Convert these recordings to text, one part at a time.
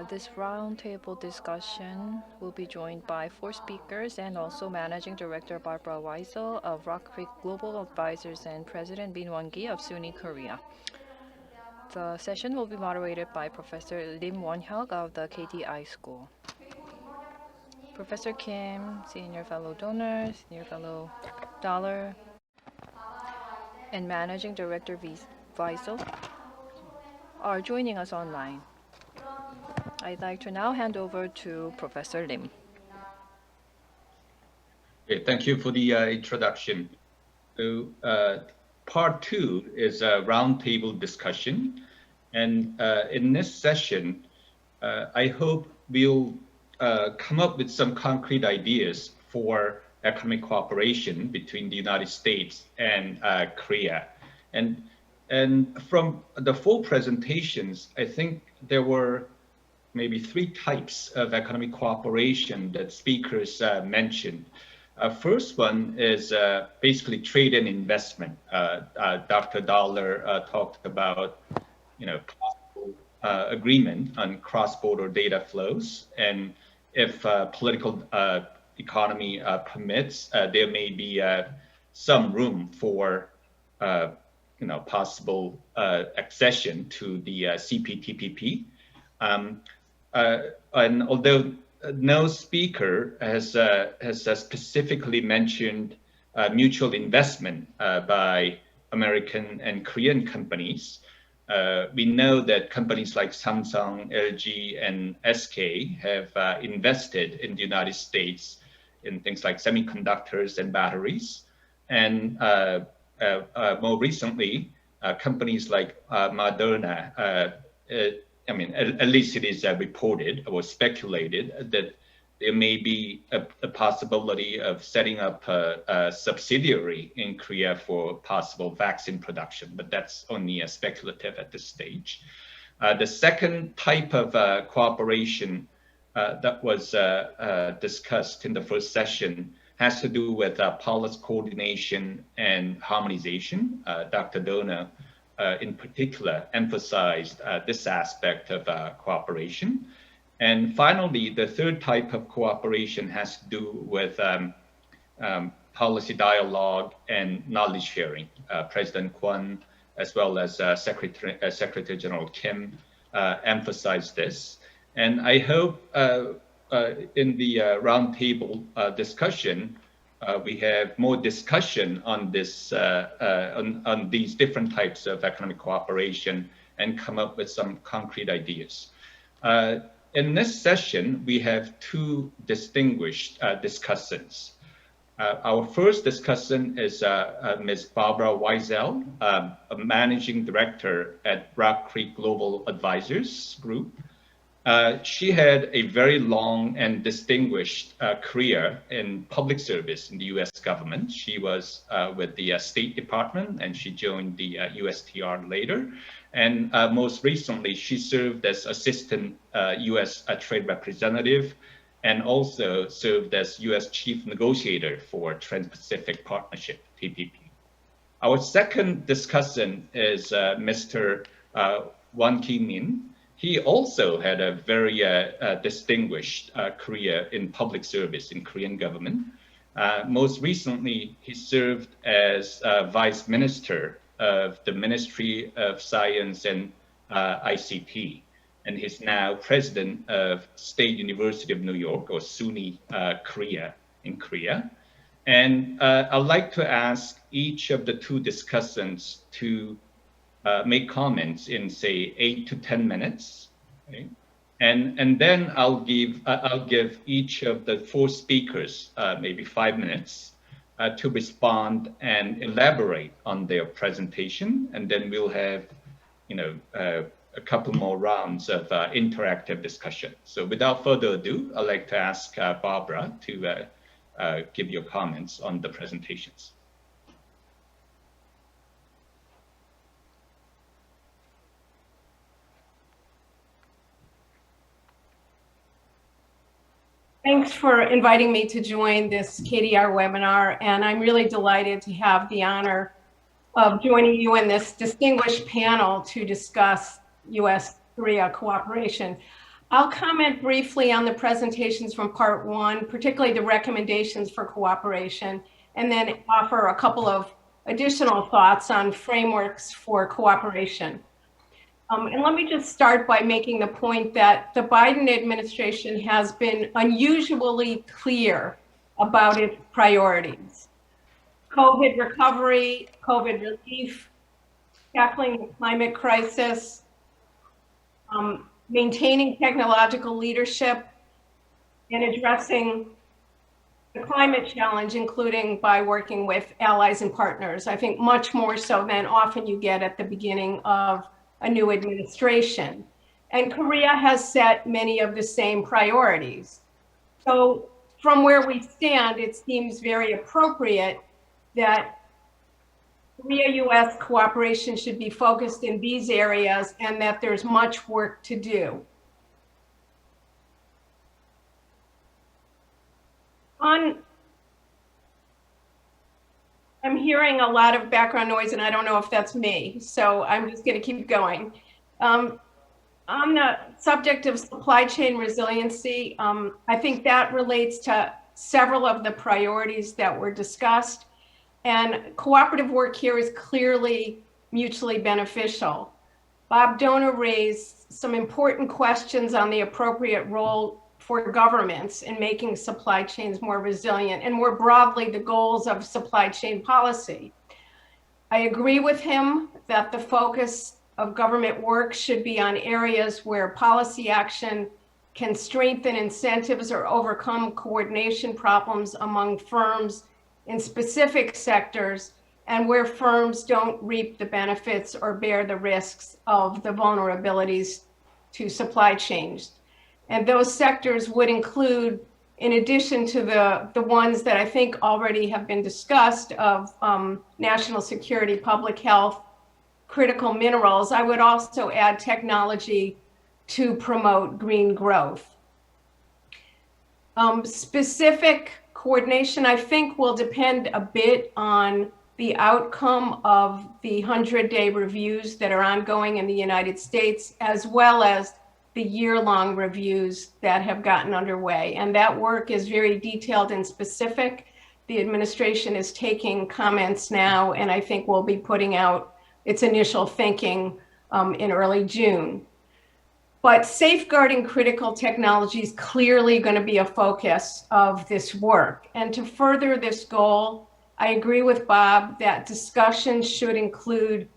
This roundtable discussion will be joined by 4 speakers and also Managing Director Barbara WEISEL of Rock Creek Global Advisors and President Wonki of SUNY Korea. The session will be moderated by Professor Reem Wonhyuk of the KDI School. Professor Kim, Senior Fellow Donor, Senior Fellow Dollar, and Managing Director WEISEL are joining us online. I'd like to now hand over to Professor Reem. Okay, thank you for the introduction. So part 2 is a roundtable discussion. And in this session, I hope we'll come up with some concrete ideas for economic cooperation between the United States and Korea. And from the 4 presentations, I think there were maybe 3 types of economic cooperation that speakers mentioned. First one is basically trade and investment. Dr. Dollar talked about, possible agreement on cross-border data flows, and if political economy permits, there may be some room for, possible accession to the CPTPP. And although no speaker has specifically mentioned mutual investment by American and Korean companies, we know that companies like Samsung, LG, and SK have invested in the United States in things like semiconductors and batteries. And more recently, companies like Moderna, at least it is reported or speculated that there may be a possibility of setting up a subsidiary in Korea for possible vaccine production, but that's only speculative at this stage. The second type of cooperation that was discussed in the first session has to do with policy coordination and harmonization. Dr. DOHNER in particular emphasized this aspect of cooperation. And finally, the third type of cooperation has to do with policy dialogue and knowledge sharing. President KWON, as well as Secretary General Kim, emphasized this. And I hope in the roundtable discussion, we have more discussion on this, on these different types of economic cooperation and come up with some concrete ideas. In this session, we have 2 distinguished discussants. Our first discussant is Ms. Barbara WEISEL, a managing director at Rock Creek Global Advisors Group. She had a very long and distinguished career in public service in the US government. She was with the State Department, and she joined the USTR later. And most recently, she served as assistant US trade representative and also served as US chief negotiator for Trans-Pacific Partnership, TPP. Our second discussant is Mr. Wonki. He also had a very distinguished career in public service in Korean government. Most recently, he served as Vice Minister of the Ministry of Science and ICT, and he's now President of State University of New York, or SUNY Korea, in Korea. And I'd like to ask each of the 2 discussants to make comments in, say, 8 to 10 minutes, okay? And then I'll give each of the 4 speakers maybe 5 minutes to respond and elaborate on their presentation, and then we'll have, a couple more rounds of interactive discussion. So without further ado, I'd like to ask Barbara to give your comments on the presentations. Thanks for inviting me to join this KDR webinar, and I'm really delighted to have the honor of joining you in this distinguished panel to discuss US-Korea cooperation. I'll comment briefly on the presentations from part one, particularly the recommendations for cooperation, and then offer a couple of additional thoughts on frameworks for cooperation. And let me just start by making the point that the Biden administration has been unusually clear about its priorities. COVID recovery, COVID relief, tackling the climate crisis, maintaining technological leadership, and addressing the climate challenge, including by working with allies and partners. I think much more so than often you get at the beginning of a new administration. And Korea has set many of the same priorities. So from where we stand, it seems very appropriate that Korea-US cooperation should be focused in these areas and that there's much work to do. I'm hearing a lot of background noise and I don't know if that's me, so I'm just going to keep going. On the subject of supply chain resiliency, I think that relates to several of the priorities that were discussed. And cooperative work here is clearly mutually beneficial. Bob DOHNER raised some important questions on the appropriate role for governments in making supply chains more resilient and more broadly the goals of supply chain policy. I agree with him that the focus of government work should be on areas where policy action can strengthen incentives or overcome coordination problems among firms in specific sectors and where firms don't reap the benefits or bear the risks of the vulnerabilities to supply chains. And those sectors would include, in addition to the ones that I think already have been discussed of national security, public health, critical minerals, I would also add technology to promote green growth. Specific coordination, I think, will depend a bit on the outcome of the 100-day reviews that are ongoing in the United States, as well as the year-long reviews that have gotten underway. And that work is very detailed and specific. The administration is taking comments now, and I think we'll be putting out its initial thinking in early June. But safeguarding critical technology is clearly going to be a focus of this work. And to further this goal, I agree with Bob that discussions should include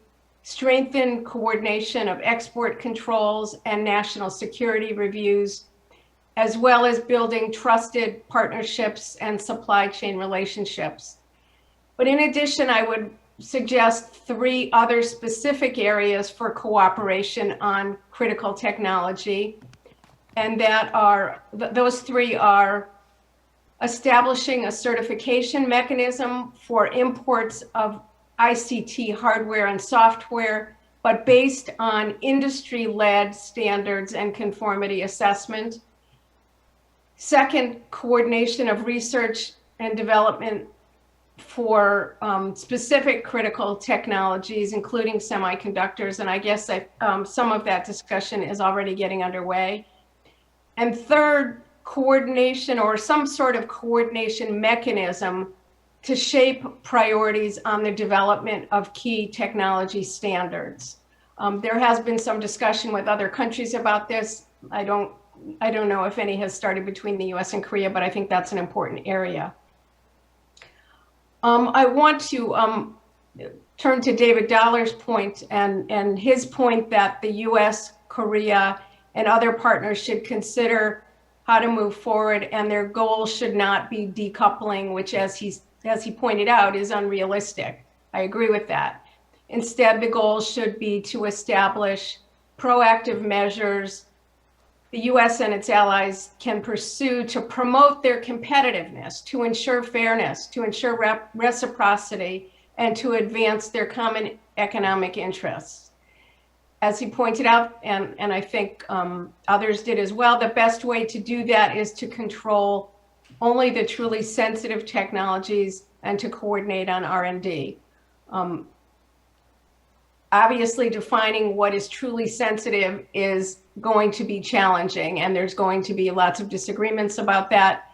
strengthened coordination of export controls and national security reviews, as well as building trusted partnerships and supply chain relationships. But in addition, I would suggest 3 other specific areas for cooperation on critical technology. And that are, those 3 are establishing a certification mechanism for imports of ICT hardware and software, but based on industry-led standards and conformity assessment. Second, coordination of research and development for specific critical technologies, including semiconductors. And I guess some of that discussion is already getting underway. And third, coordination or some sort of coordination mechanism to shape priorities on the development of key technology standards. There has been some discussion with other countries about this. I don't know if any has started between the US and Korea, but I think that's an important area. I want to turn to David Dollar's point and his point that the US, Korea, and other partners should consider how to move forward, and their goal should not be decoupling, which as he pointed out is unrealistic. I agree with that. Instead, the goal should be to establish proactive measures the US and its allies can pursue to promote their competitiveness, to ensure fairness, to ensure reciprocity, and to advance their common economic interests. As he pointed out, and I think others did as well, the best way to do that is to control only the truly sensitive technologies and to coordinate on R&D. obviously defining what is truly sensitive is going to be challenging, and there's going to be lots of disagreements about that.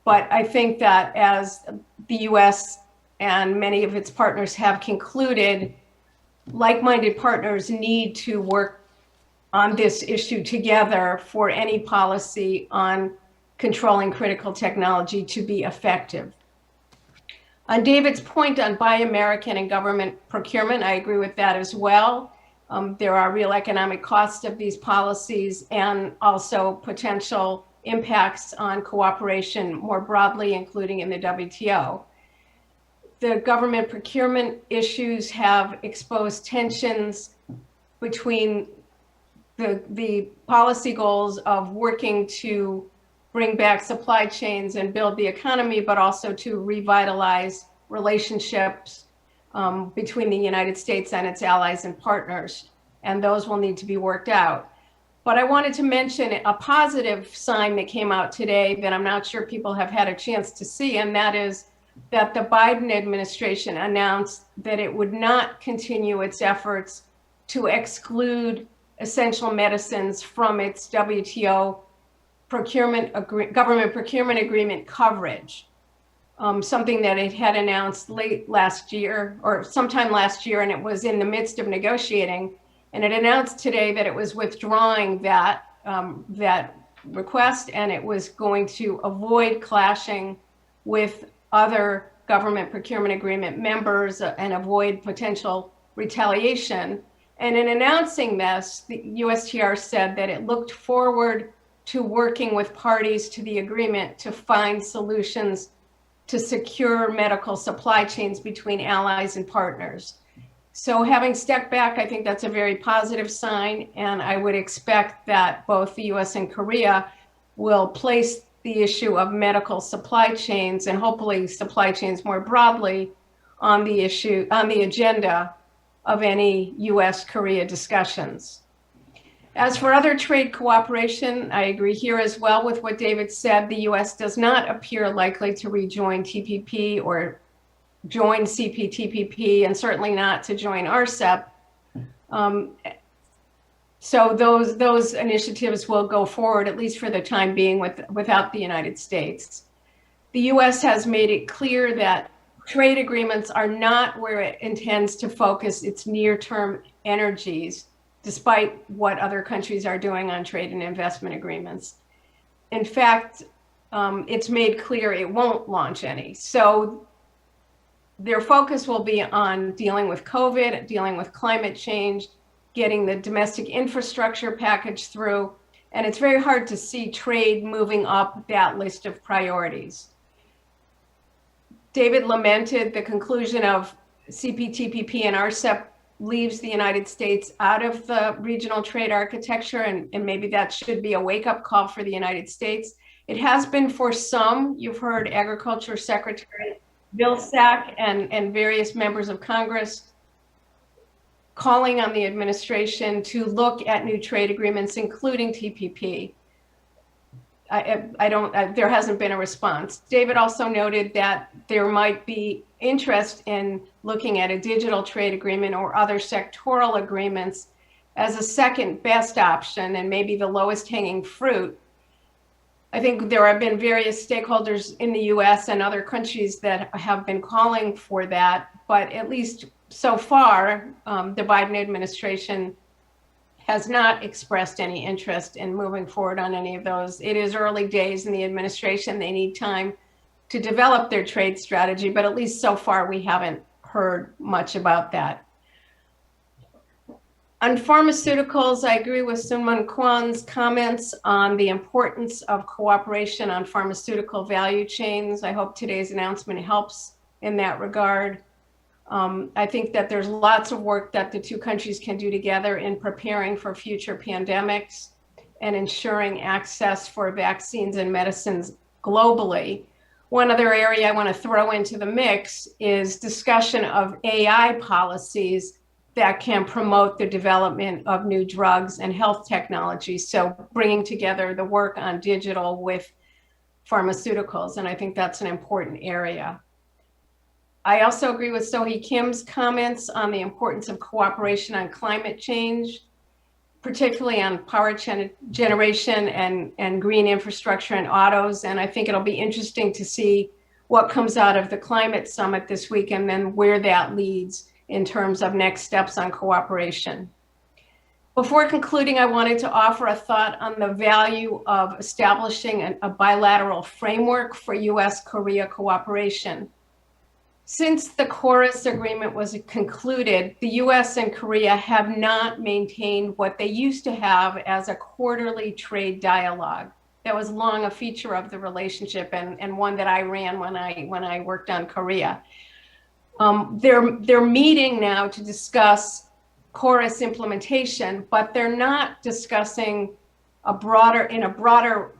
But I think that as the US and many of its partners have concluded, like-minded partners need to work on this issue together for any policy on controlling critical technology to be effective. On David's point on Buy American and government procurement, I agree with that as well. There are real economic costs of these policies and also potential impacts on cooperation more broadly, including in the WTO. The government procurement issues have exposed tensions between the policy goals of working to bring back supply chains and build the economy, but also to revitalize relationships between the United States and its allies and partners. And those will need to be worked out. But I wanted to mention a positive sign that came out today that I'm not sure people have had a chance to see, and that is that the Biden administration announced that it would not continue its efforts to exclude essential medicines from its WTO government procurement agreement coverage. Something that it had announced late last year or sometime last year, and it was in the midst of negotiating. And it announced today that it was withdrawing that request, and it was going to avoid clashing with other government procurement agreement members and avoid potential retaliation. And in announcing this, the USTR said that it looked forward to working with parties to the agreement to find solutions to secure medical supply chains between allies and partners. So having stepped back, I think that's a very positive sign, and I would expect that both the US and Korea will place the issue of medical supply chains and hopefully supply chains more broadly on the agenda of any US-Korea discussions. As for other trade cooperation, I agree here as well with what David said. The US does not appear likely to rejoin TPP or join CPTPP, and certainly not to join RCEP. So those initiatives will go forward, at least for the time being, without the United States. The US has made it clear that trade agreements are not where it intends to focus its near-term energies, despite what other countries are doing on trade and investment agreements. In fact, it's made clear it won't launch any. So their focus will be on dealing with COVID, dealing with climate change, getting the domestic infrastructure package through, and it's very hard to see trade moving up that list of priorities. David lamented the conclusion of CPTPP and RCEP leaves the United States out of the regional trade architecture, and maybe that should be a wake-up call for the United States. It has been for some. You've heard Agriculture Secretary Vilsack and various members of Congress calling on the administration to look at new trade agreements, including TPP. There hasn't been a response. David also noted that there might be interest in looking at a digital trade agreement or other sectoral agreements as a second best option and maybe the lowest hanging fruit. I think there have been various stakeholders in the US and other countries that have been calling for that, but at least so far, the Biden administration has not expressed any interest in moving forward on any of those. It is early days in the administration. They need time to develop their trade strategy, but at least so far we haven't heard much about that. On pharmaceuticals, I agree with Soonman Kwon's comments on the importance of cooperation on pharmaceutical value chains. I hope today's announcement helps in that regard. I think that there's lots of work that the two countries can do together in preparing for future pandemics and ensuring access for vaccines and medicines globally. One other area I want to throw into the mix is discussion of AI policies that can promote the development of new drugs and health technologies. So bringing together the work on digital with pharmaceuticals, and I think that's an important area. I also agree with Sohee Kim's comments on the importance of cooperation on climate change, particularly on power generation and green infrastructure and autos. And I think it'll be interesting to see what comes out of the climate summit this week and then where that leads in terms of next steps on cooperation. Before concluding, I wanted to offer a thought on the value of establishing a bilateral framework for US-Korea cooperation. Since the KWON agreement was concluded, the US and Korea have not maintained what they used to have as a quarterly trade dialogue. That was long a feature of the relationship and one that I ran when I worked on Korea. They're meeting now to discuss KWON implementation, but they're not discussing in a broader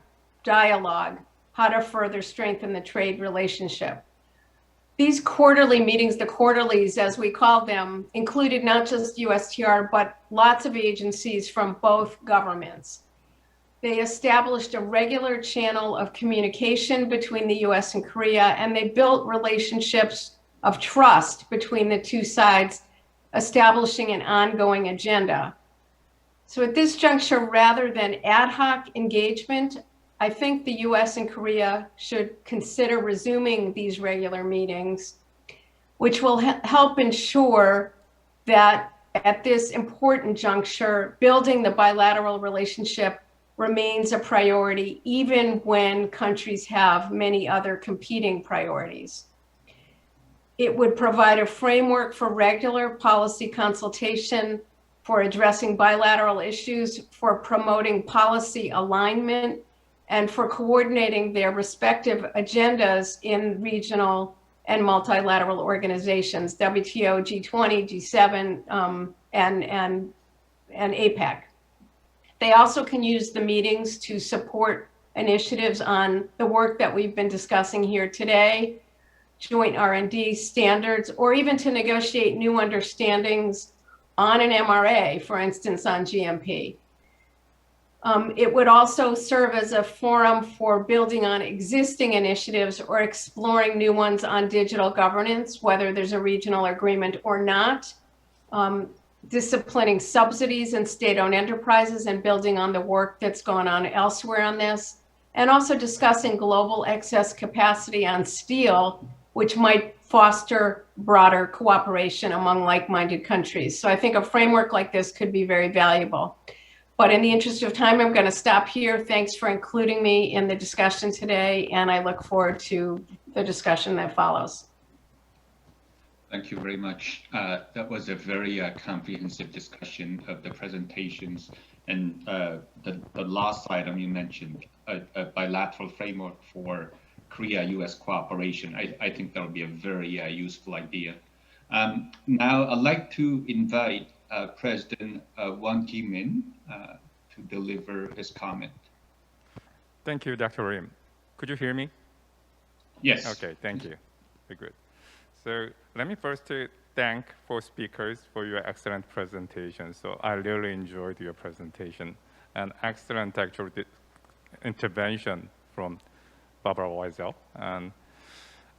dialogue how to further strengthen the trade relationship. These quarterly meetings, the quarterlies as we call them, included not just USTR, but lots of agencies from both governments. They established a regular channel of communication between the US and Korea, and they built relationships of trust between the two sides, establishing an ongoing agenda. So at this juncture, rather than ad hoc engagement, I think the US and Korea should consider resuming these regular meetings, which will help ensure that at this important juncture, building the bilateral relationship remains a priority, even when countries have many other competing priorities. It would provide a framework for regular policy consultation, for addressing bilateral issues, for promoting policy alignment, and for coordinating their respective agendas in regional and multilateral organizations, WTO, G20, G7, and APEC. They also can use the meetings to support initiatives on the work that we've been discussing here today, joint R&D standards, or even to negotiate new understandings on an MRA, for instance, on GMP. It would also serve as a forum for building on existing initiatives or exploring new ones on digital governance, whether there's a regional agreement or not, disciplining subsidies and state-owned enterprises and building on the work that's gone on elsewhere on this, and also discussing global excess capacity on steel, which might foster broader cooperation among like-minded countries. So I think a framework like this could be very valuable. But in the interest of time, I'm going to stop here. Thanks for including me in the discussion today, and I look forward to the discussion that follows. Thank you very much. That was a very comprehensive discussion of the presentations. And the last item you mentioned, a bilateral framework for Korea-US cooperation. I think that would be a very useful idea. Now, I'd like to invite President Wonki to deliver his comment. Thank you, Dr. Reem. Could you hear me? Yes. Okay, thank you. Very good. So let me first thank 4 speakers for your excellent presentation. So I really enjoyed your presentation and excellent actual intervention from Barbara WEISEL. And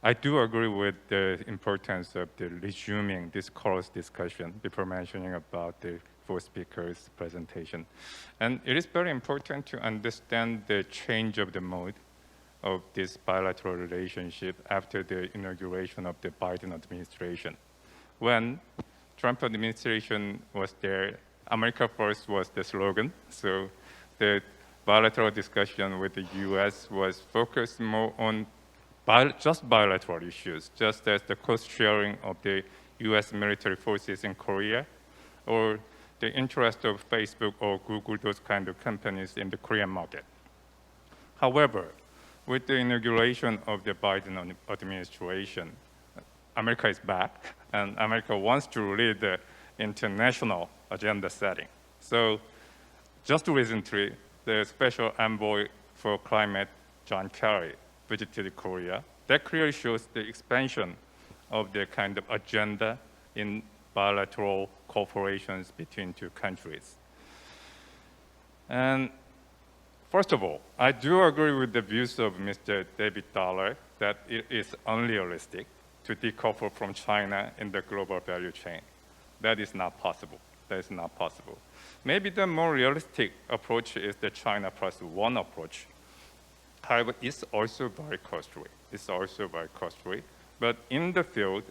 I do agree with the importance of the resuming this course discussion before mentioning about the 4 speakers' presentation. And it is very important to understand the change of the mode of this bilateral relationship after the inauguration of the Biden administration. When Trump administration was there, America First was the slogan. So the bilateral discussion with the US was focused more on just bilateral issues, just as the cost sharing of the US military forces in Korea, or the interest of Facebook or Google, those kind of companies in the Korean market. However, with the inauguration of the Biden administration, America is back, and America wants to lead the international agenda setting. So just recently, the Special Envoy for Climate, John Kerry, visited Korea. That clearly shows the expansion of the kind of agenda in bilateral cooperations between 2 countries. And first of all, I do agree with the views of Mr. David Dollar that it is unrealistic to decouple from China in the global value chain. That is not possible. That is not possible. Maybe the more realistic approach is the China plus one approach. However, it's also very costly. It's also very costly. But in the field,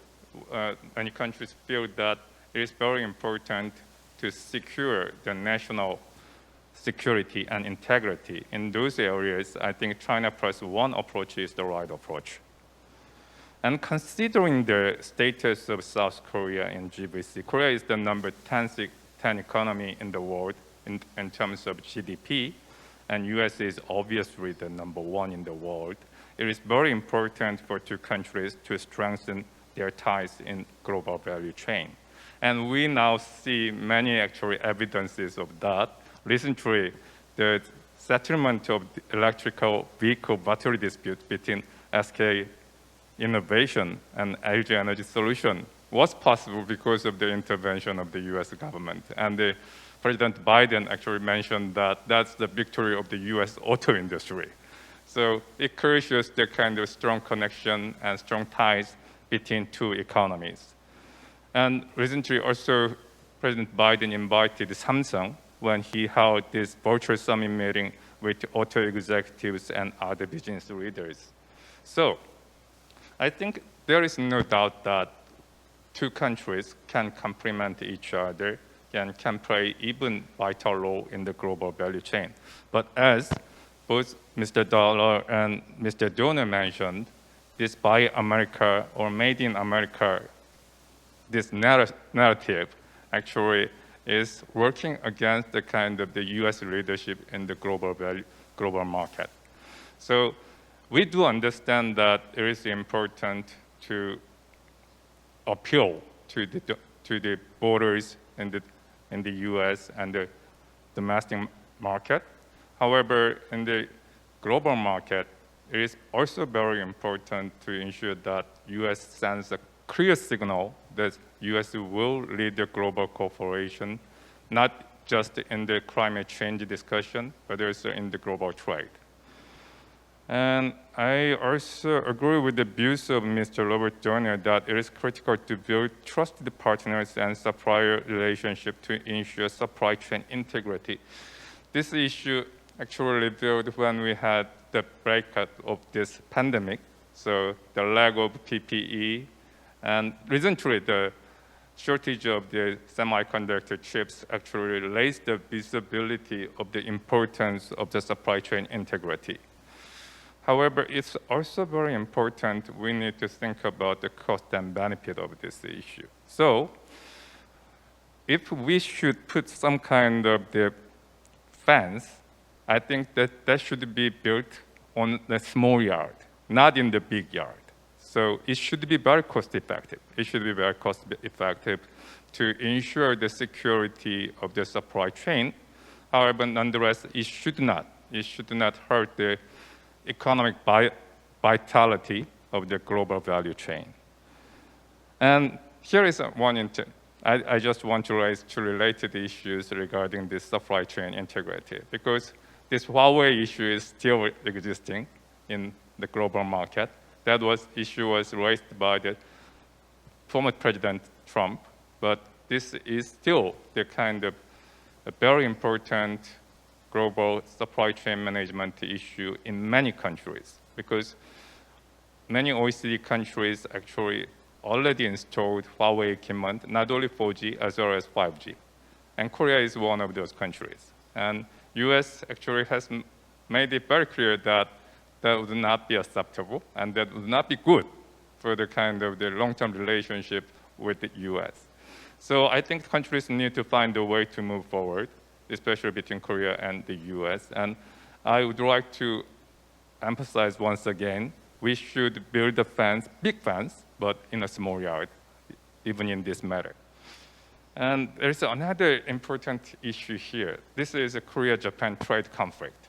many countries feel that it is very important to secure the national security and integrity. In those areas, I think China plus one approach is the right approach. And considering the status of South Korea in GVC, Korea is the number 10 economy in the world in terms of GDP, and US is obviously the number one in the world. It is very important for two countries to strengthen their ties in global value chain. And we now see many actually evidences of that. Recently, the settlement of the electrical vehicle battery dispute between SK Innovation and LG Energy Solution was possible because of the intervention of the US government. And President Biden actually mentioned that that's the victory of the US auto industry. So it creates the kind of strong connection and strong ties between two economies. And recently also, President Biden invited Samsung when he held this virtual summit meeting with auto executives and other business leaders. So I think there is no doubt that two countries can complement each other and can play even vital role in the global value chain. But as both Mr. Dollar and Mr. DOHNER mentioned, this Buy America or Made in America, this narrative actually is working against the kind of the US leadership in the global market. So we do understand that it is important to appeal to the borders in the US and the domestic market. However, in the global market, it is also very important to ensure that US sends a clear signal that US will lead the global cooperation, not just in the climate change discussion, but also in the global trade. And I also agree with the views of Mr. Robert DOHNER that it is critical to build trusted partners and supplier relationship to ensure supply chain integrity. This issue actually revealed when we had the breakout of this pandemic, so the lack of PPE, and recently the shortage of the semiconductor chips actually raised the visibility of the importance of the supply chain integrity. However, it's also very important we need to think about the cost and benefit of this issue. So if we should put some kind of the fence, I think that should be built on the small yard, not in the big yard. So it should be very cost effective. It should be very cost effective to ensure the security of the supply chain. However, nonetheless, it should not hurt the economic vitality of the global value chain. And here is one, I just want to raise two related issues regarding this supply chain integrity, because this Huawei issue is still existing in the global market. That issue was raised by the former President Trump, but this is still the kind of a very important global supply chain management issue in many countries, because many OECD countries actually already installed Huawei equipment, not only 4G as well as 5G. And Korea is one of those countries. And US actually has made it very clear that that would not be acceptable and that would not be good for the kind of the long-term relationship with the US. So I think countries need to find a way to move forward, especially between Korea and the US. And I would like to emphasize once again, we should build a fence, big fence, but in a small yard, even in this matter. And there's another important issue here. This is a Korea-Japan trade conflict.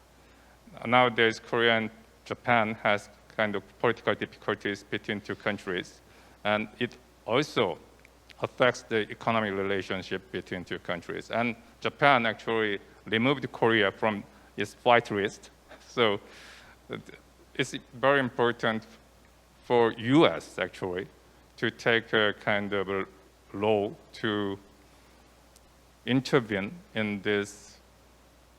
Nowadays, Korea and Japan has kind of political difficulties between two countries, and it also affects the economic relationship between two countries. And Japan actually removed Korea from its flight list. So it's very important for US actually to take a kind of a law to intervene in this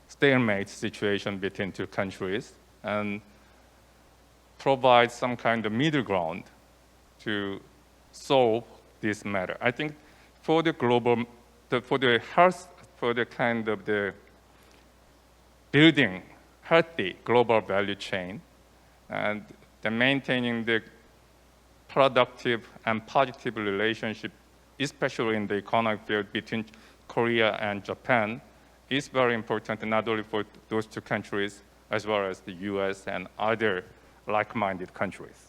stalemate situation between two countries and provide some kind of middle ground to solve this matter. I think for the global, for the health, for the kind of the building healthy global value chain and the maintaining the productive and positive relationship, especially in the economic field between Korea and Japan, is very important, not only for those two countries, as well as the US and other like-minded countries.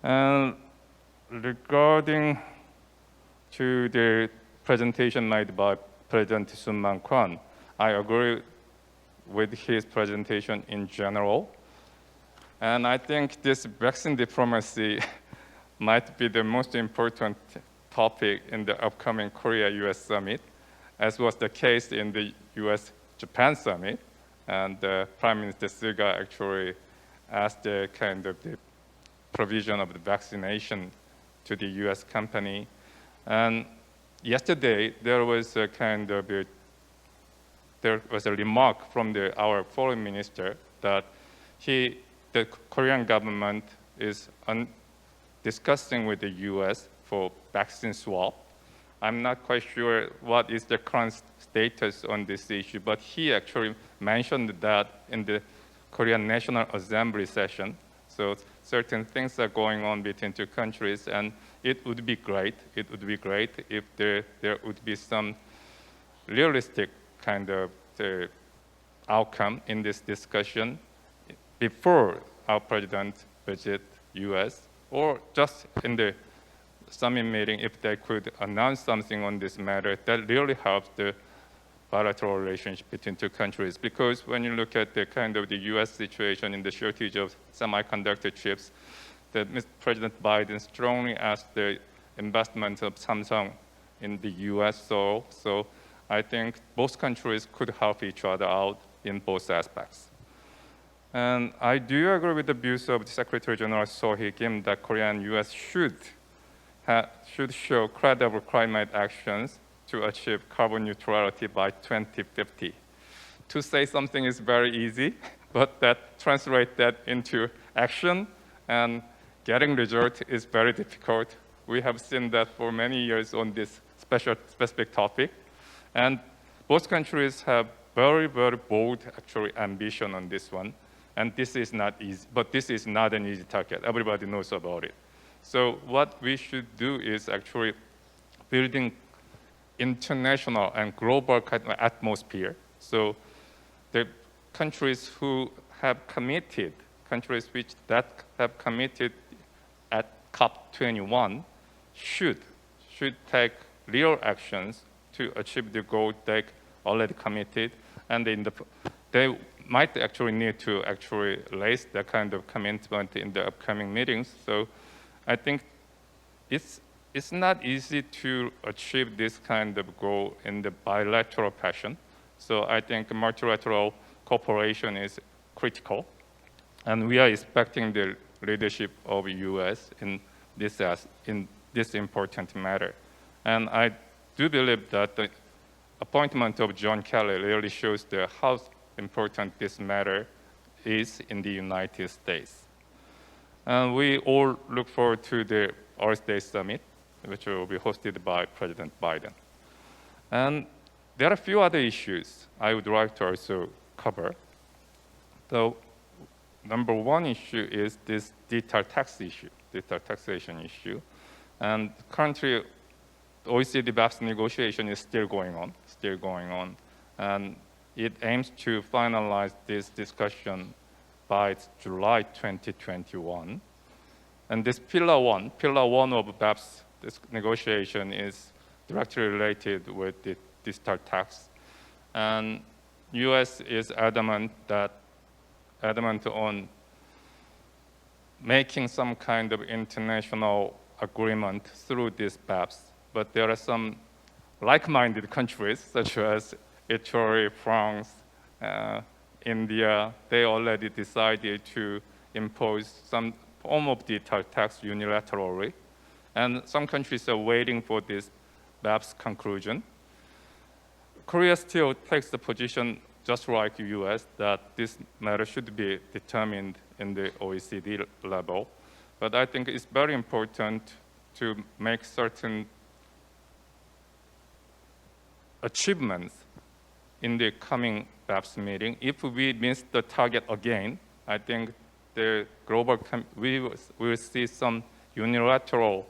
And regarding to the presentation made by President Soonman, I agree with his presentation in general. And I think this vaccine diplomacy might be the most important topic in the upcoming Korea-US summit, as was the case in the US-Japan summit. And Prime Minister Suga actually asked the kind of the provision of the vaccination to the US company. And yesterday, there was a kind of there was a remark from our foreign minister that the Korean government is discussing with the US for vaccine swap. I'm not quite sure what is the current status on this issue, but he actually mentioned that in the Korean National Assembly session. So certain things are going on between two countries, and it would be great if there would be some realistic kind of outcome in this discussion before our president visit US, or just in the summit meeting, if they could announce something on this matter, that really helps the bilateral relationship between two countries. Because when you look at the kind of the US situation in the shortage of semiconductor chips, President Biden strongly asked the investment of Samsung in the US soil. So I think both countries could help each other out in both aspects. And I do agree with the views of Secretary General Sohee Kim that Korea and US should show credible climate actions to achieve carbon neutrality by 2050. To say something is very easy, but translate that into action and getting result is very difficult. We have seen that for many years on this specific topic. And both countries have very, very bold actually ambition on this one. And this is not easy, but this is not an easy target. Everybody knows about it. So what we should do is actually building international and global kind of atmosphere. So the countries who have committed, countries which have committed at COP21 should take real actions to achieve the goal they already committed, and they might actually need to actually raise that kind of commitment in the upcoming meetings. So I think it's not easy to achieve this kind of goal in the bilateral fashion. So I think multilateral cooperation is critical. And we are expecting the leadership of the US in this important matter. And I do believe that the appointment of John Kelly really shows how important this matter is in the United States. And we all look forward to the Earth Day Summit, which will be hosted by President Biden. And there are a few other issues I would like to also cover. So number one issue is this detailed taxation issue. And currently, the OECD BEPS negotiation is still going on. And it aims to finalize this discussion by July 2021. And this pillar one of BEPS, this negotiation is directly related with the digital tax. And US is adamant on making some kind of international agreement through this BEPS. But there are some like-minded countries, such as Italy, France, India. They already decided to impose some form of digital tax unilaterally. And some countries are waiting for this BEPS conclusion. Korea still takes the position, just like the US, that this matter should be determined in the OECD level. But I think it's very important to make certain achievements in the coming BEPS meeting. If we miss the target again, I think the we will see some unilateral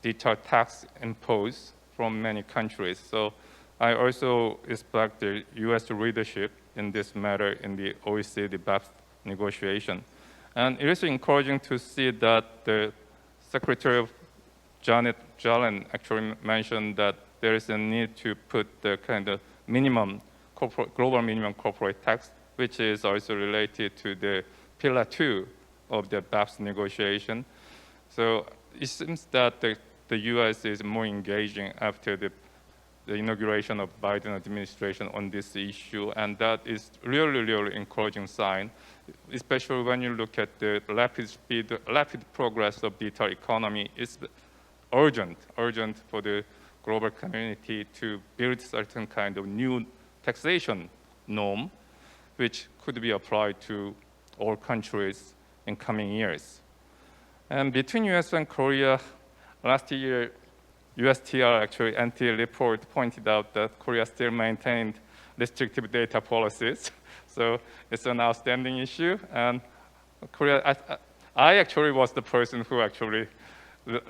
detailed tax imposed from many countries. So I also expect the US leadership in this matter in the OECD BEPS negotiation. And it is encouraging to see that the Secretary of Janet Yellen actually mentioned that there is a need to put the kind of global minimum corporate tax, which is also related to the Pillar 2 of the BEPS negotiation. So it seems that the US is more engaging after the inauguration of Biden administration on this issue, and that is really, really encouraging sign, especially when you look at the rapid progress of digital economy. It's urgent for the global community to build certain kind of new taxation norm, which could be applied to all countries in coming years. And between US and Korea, last year, USTR actually anti-report pointed out that Korea still maintained restrictive data policies. So it's an outstanding issue. And Korea, I actually was the person who actually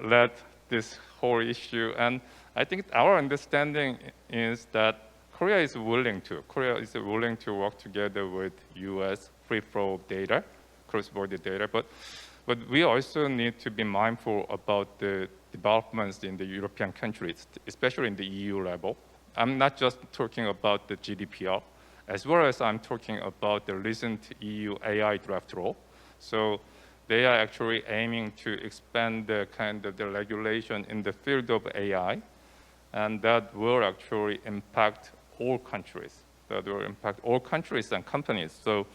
led this whole issue. And I think our understanding is that Korea is willing to work together with US free flow of data, cross-border data, but we also need to be mindful about the developments in the European countries, especially in the EU level. I'm not just talking about the GDPR, as well as I'm talking about the recent EU AI draft law. So they are actually aiming to expand the kind of the regulation in the field of AI, and that will actually impact all countries. That will impact all countries and companies. So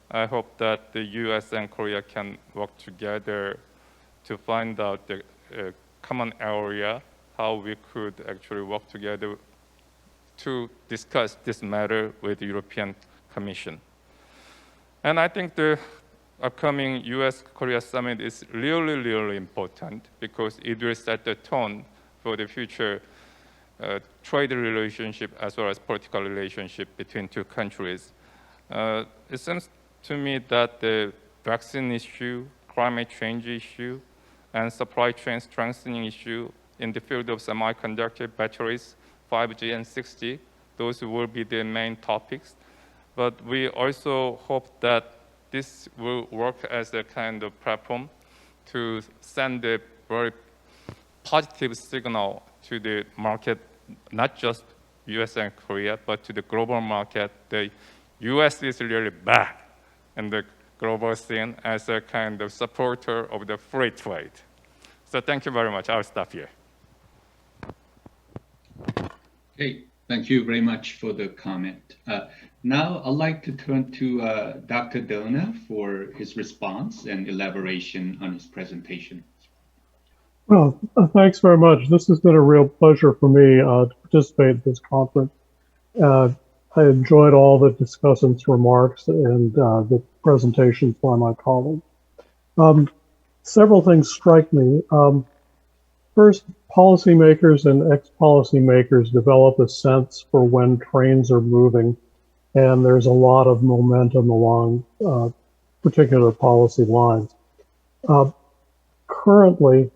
I hope that the US and Korea can work together to find out the common area, how we could actually work together to discuss this matter with the European Commission. And I think the upcoming US-Korea summit is really, really important because it will set the tone for the future trade relationship as well as political relationship between two countries. It seems to me that the vaccine issue, climate change issue, and supply chain strengthening issue in the field of semiconductor batteries, 5G and 6G, those will be the main topics. But we also hope that this will work as a kind of platform to send a very positive signal to the market, not just US and Korea, but to the global market. The US is really back in the global scene as a kind of supporter of the free trade. So thank you very much. I'll stop here. Okay, thank you very much for the comment. Now I'd like to turn to Dr. DOHNER for his response and elaboration on his presentation. Well, thanks very much. This has been a real pleasure for me to participate in this conference. I enjoyed all the discussants' remarks and the presentations by my colleagues. Several things strike me. First, policymakers and ex-policymakers develop a sense for when trains are moving, and there's a lot of momentum along particular policy lines. Currently,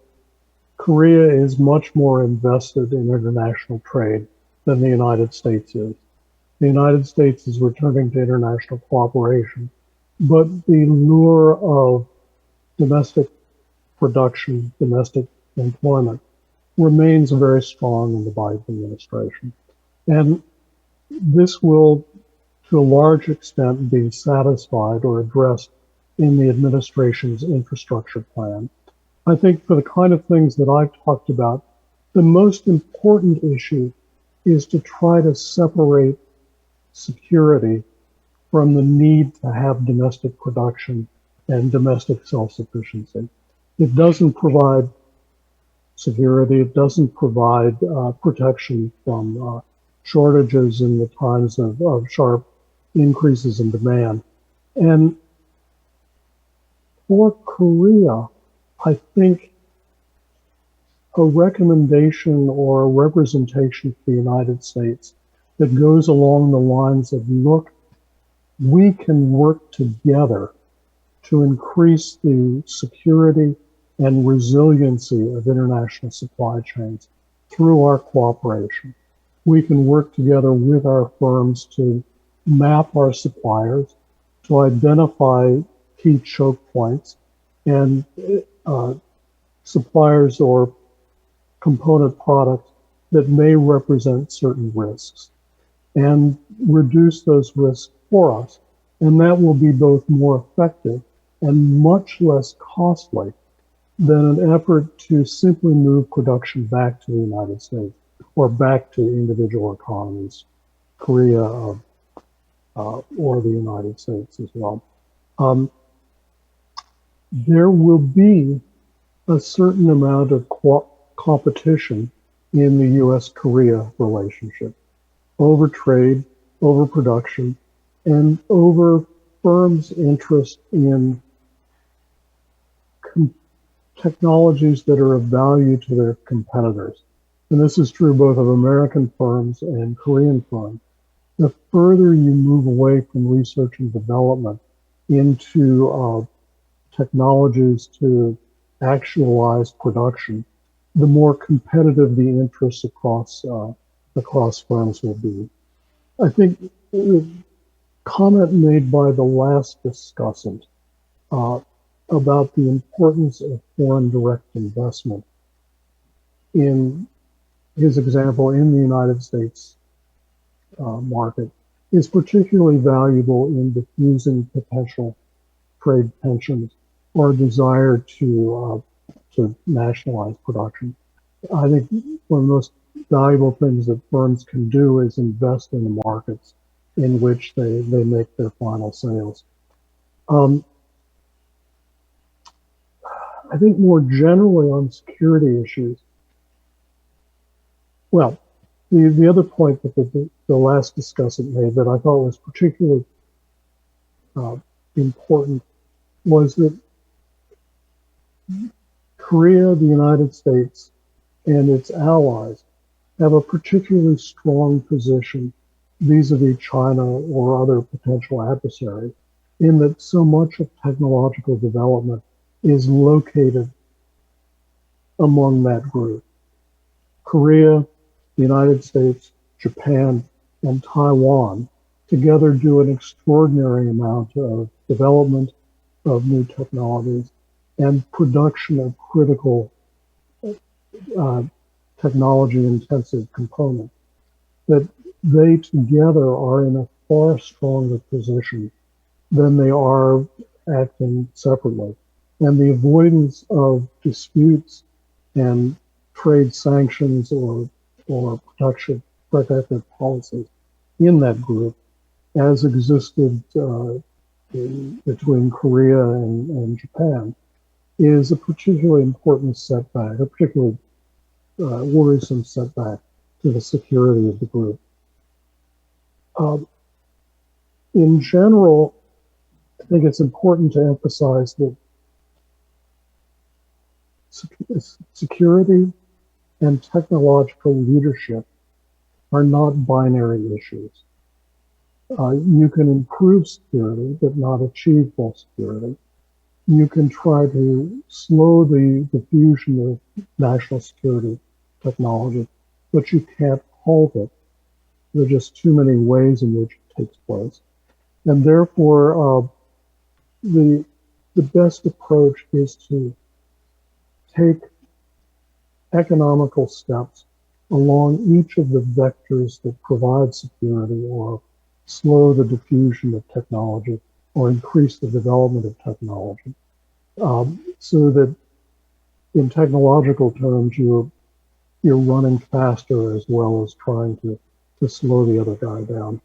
Korea is much more invested in international trade than the United States is. The United States is returning to international cooperation, but the lure of domestic production, domestic employment remains very strong in the Biden administration. And this will, to a large extent, be satisfied or addressed in the administration's infrastructure plan. I think for the kind of things that I've talked about, the most important issue is to try to separate security from the need to have domestic production and domestic self-sufficiency. It doesn't provide security. It doesn't provide protection from shortages in the times of sharp increases in demand. And for Korea, I think a recommendation or a representation for the United States that goes along the lines of, look, we can work together to increase the security and resiliency of international supply chains through our cooperation. We can work together with our firms to map our suppliers, to identify key choke points and suppliers or component products that may represent certain risks, and reduce those risks for us. And that will be both more effective and much less costly than an effort to simply move production back to the United States or back to individual economies, Korea or the United States as well. There will be a certain amount of competition in the US-Korea relationship over trade, over production, and over firms' interest in technologies that are of value to their competitors. And this is true both of American firms and Korean firms. The further you move away from research and development into technologies to actualize production, the more competitive the interests across firms will be. I think the comment made by the last discussant about the importance of foreign direct investment, in his example in the United States market, is particularly valuable in diffusing potential trade tensions or desire to nationalize production. I think one of the most valuable things that firms can do is invest in the markets in which they make their final sales. I think more generally on security issues, well, the other point that the last discussant made that I thought was particularly important was that Korea, the United States, and its allies have a particularly strong position vis-a-vis China or other potential adversaries, in that so much of technological development is located among that group. Korea, the United States, Japan, and Taiwan together do an extraordinary amount of development of new technologies and production of critical technology-intensive components, that they together are in a far stronger position than they are acting separately. And the avoidance of disputes and trade sanctions or protective policies in that group, as existed between Korea and Japan, is a particularly important setback, a particularly worrisome setback to the security of the group. In general, I think it's important to emphasize that security and technological leadership are not binary issues. You can improve security, but not achieve full security. You can try to slow the diffusion of national security technology, but you can't halt it. There are just too many ways in which it takes place. And therefore, the best approach is to take economical steps along each of the vectors that provide security or slow the diffusion of technology or increase the development of technology, so that in technological terms, you're running faster as well as trying to slow the other guy down.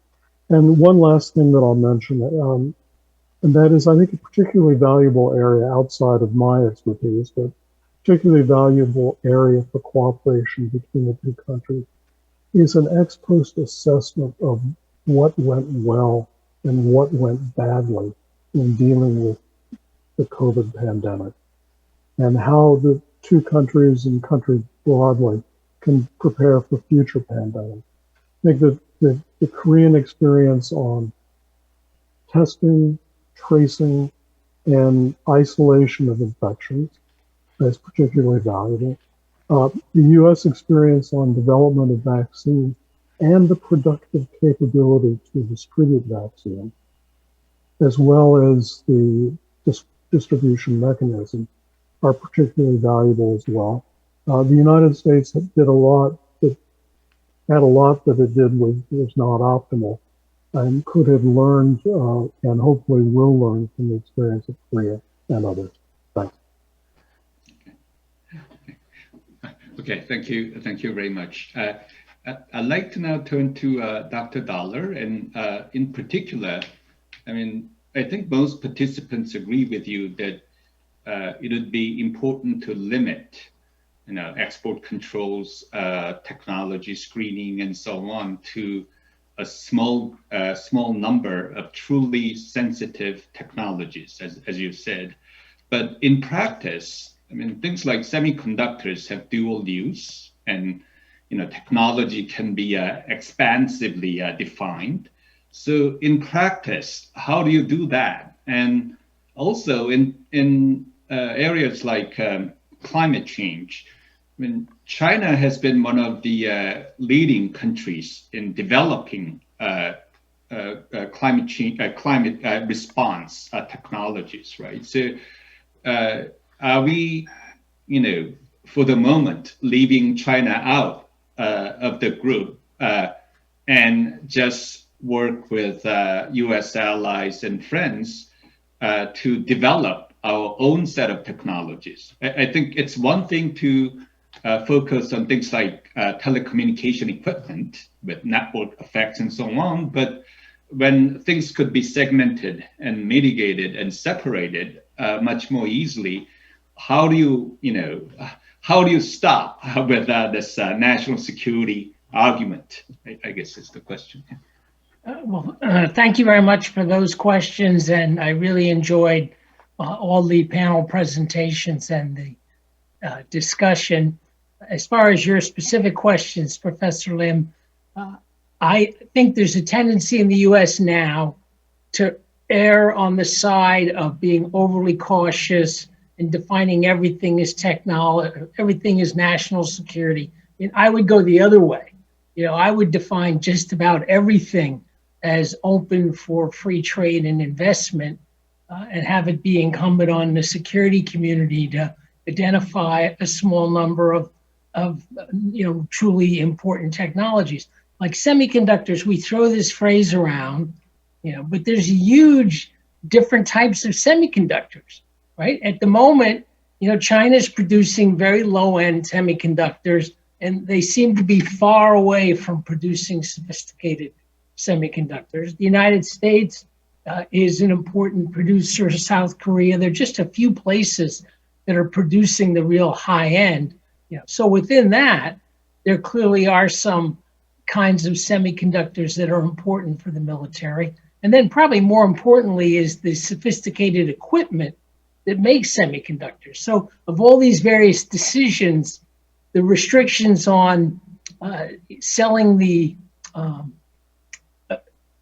And one last thing that I'll mention, and that is, I think, a particularly valuable area outside of my expertise, but particularly valuable area for cooperation between the two countries is an ex post assessment of what went well and what went badly in dealing with the COVID pandemic, and how the two countries and countries broadly can prepare for future pandemics. I think that the Korean experience on testing, tracing, and isolation of infections is particularly valuable. The U.S. experience on development of vaccines and the productive capability to distribute vaccines, as well as the distribution mechanism, are particularly valuable as well. The United States did a lot that it did was not optimal, and could have learned and hopefully will learn from the experience of Korea and others. Thanks. Okay, thank you very much. I'd like to now turn to Dr. Dollar, and in particular, I mean, I think most participants agree with you that it would be important to limit, export controls, technology screening, and so on to a small number of truly sensitive technologies, as you've said. But in practice, I mean, things like semiconductors have dual use, and technology can be expansively defined. So in practice, how do you do that? And also in areas like climate change, I mean, China has been one of the leading countries in developing climate change, climate response technologies, right? So are we, for the moment, leaving China out of the group and just work with US allies and friends to develop our own set of technologies? I think it's one thing to focus on things like telecommunication equipment with network effects and so on, but when things could be segmented and mitigated and separated much more easily, how do you stop with this national security argument? I guess is the question. Thank you very much for those questions, and I really enjoyed all the panel presentations and the discussion. As far as your specific questions, Professor Lim, I think there's a tendency in the U.S. now to err on the side of being overly cautious and defining everything as technology, everything as national security. And I would go the other way. I would define just about everything as open for free trade and investment, and have it be incumbent on the security community to identify a small number of truly important technologies. Like semiconductors, we throw this phrase around, but there's huge different types of semiconductors, right? At the moment, China's producing very low-end semiconductors, and they seem to be far away from producing sophisticated semiconductors. The United States is an important producer. South Korea, there are just a few places that are producing the real high end. So within that, there clearly are some kinds of semiconductors that are important for the military. And then probably more importantly is the sophisticated equipment that makes semiconductors. So of all these various decisions, the restrictions on selling the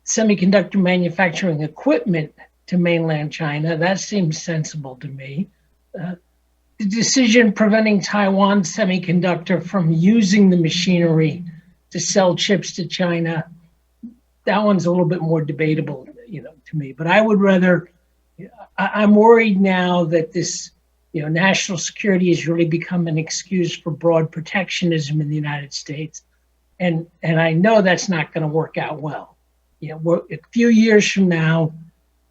semiconductor manufacturing equipment to mainland China, that seems sensible to me. The decision preventing Taiwan Semiconductor from using the machinery to sell chips to China, that one's a little bit more debatable, to me. But I would rather, I'm worried now that this, national security has really become an excuse for broad protectionism in the United States. And I know that's not going to work out well. A few years from now,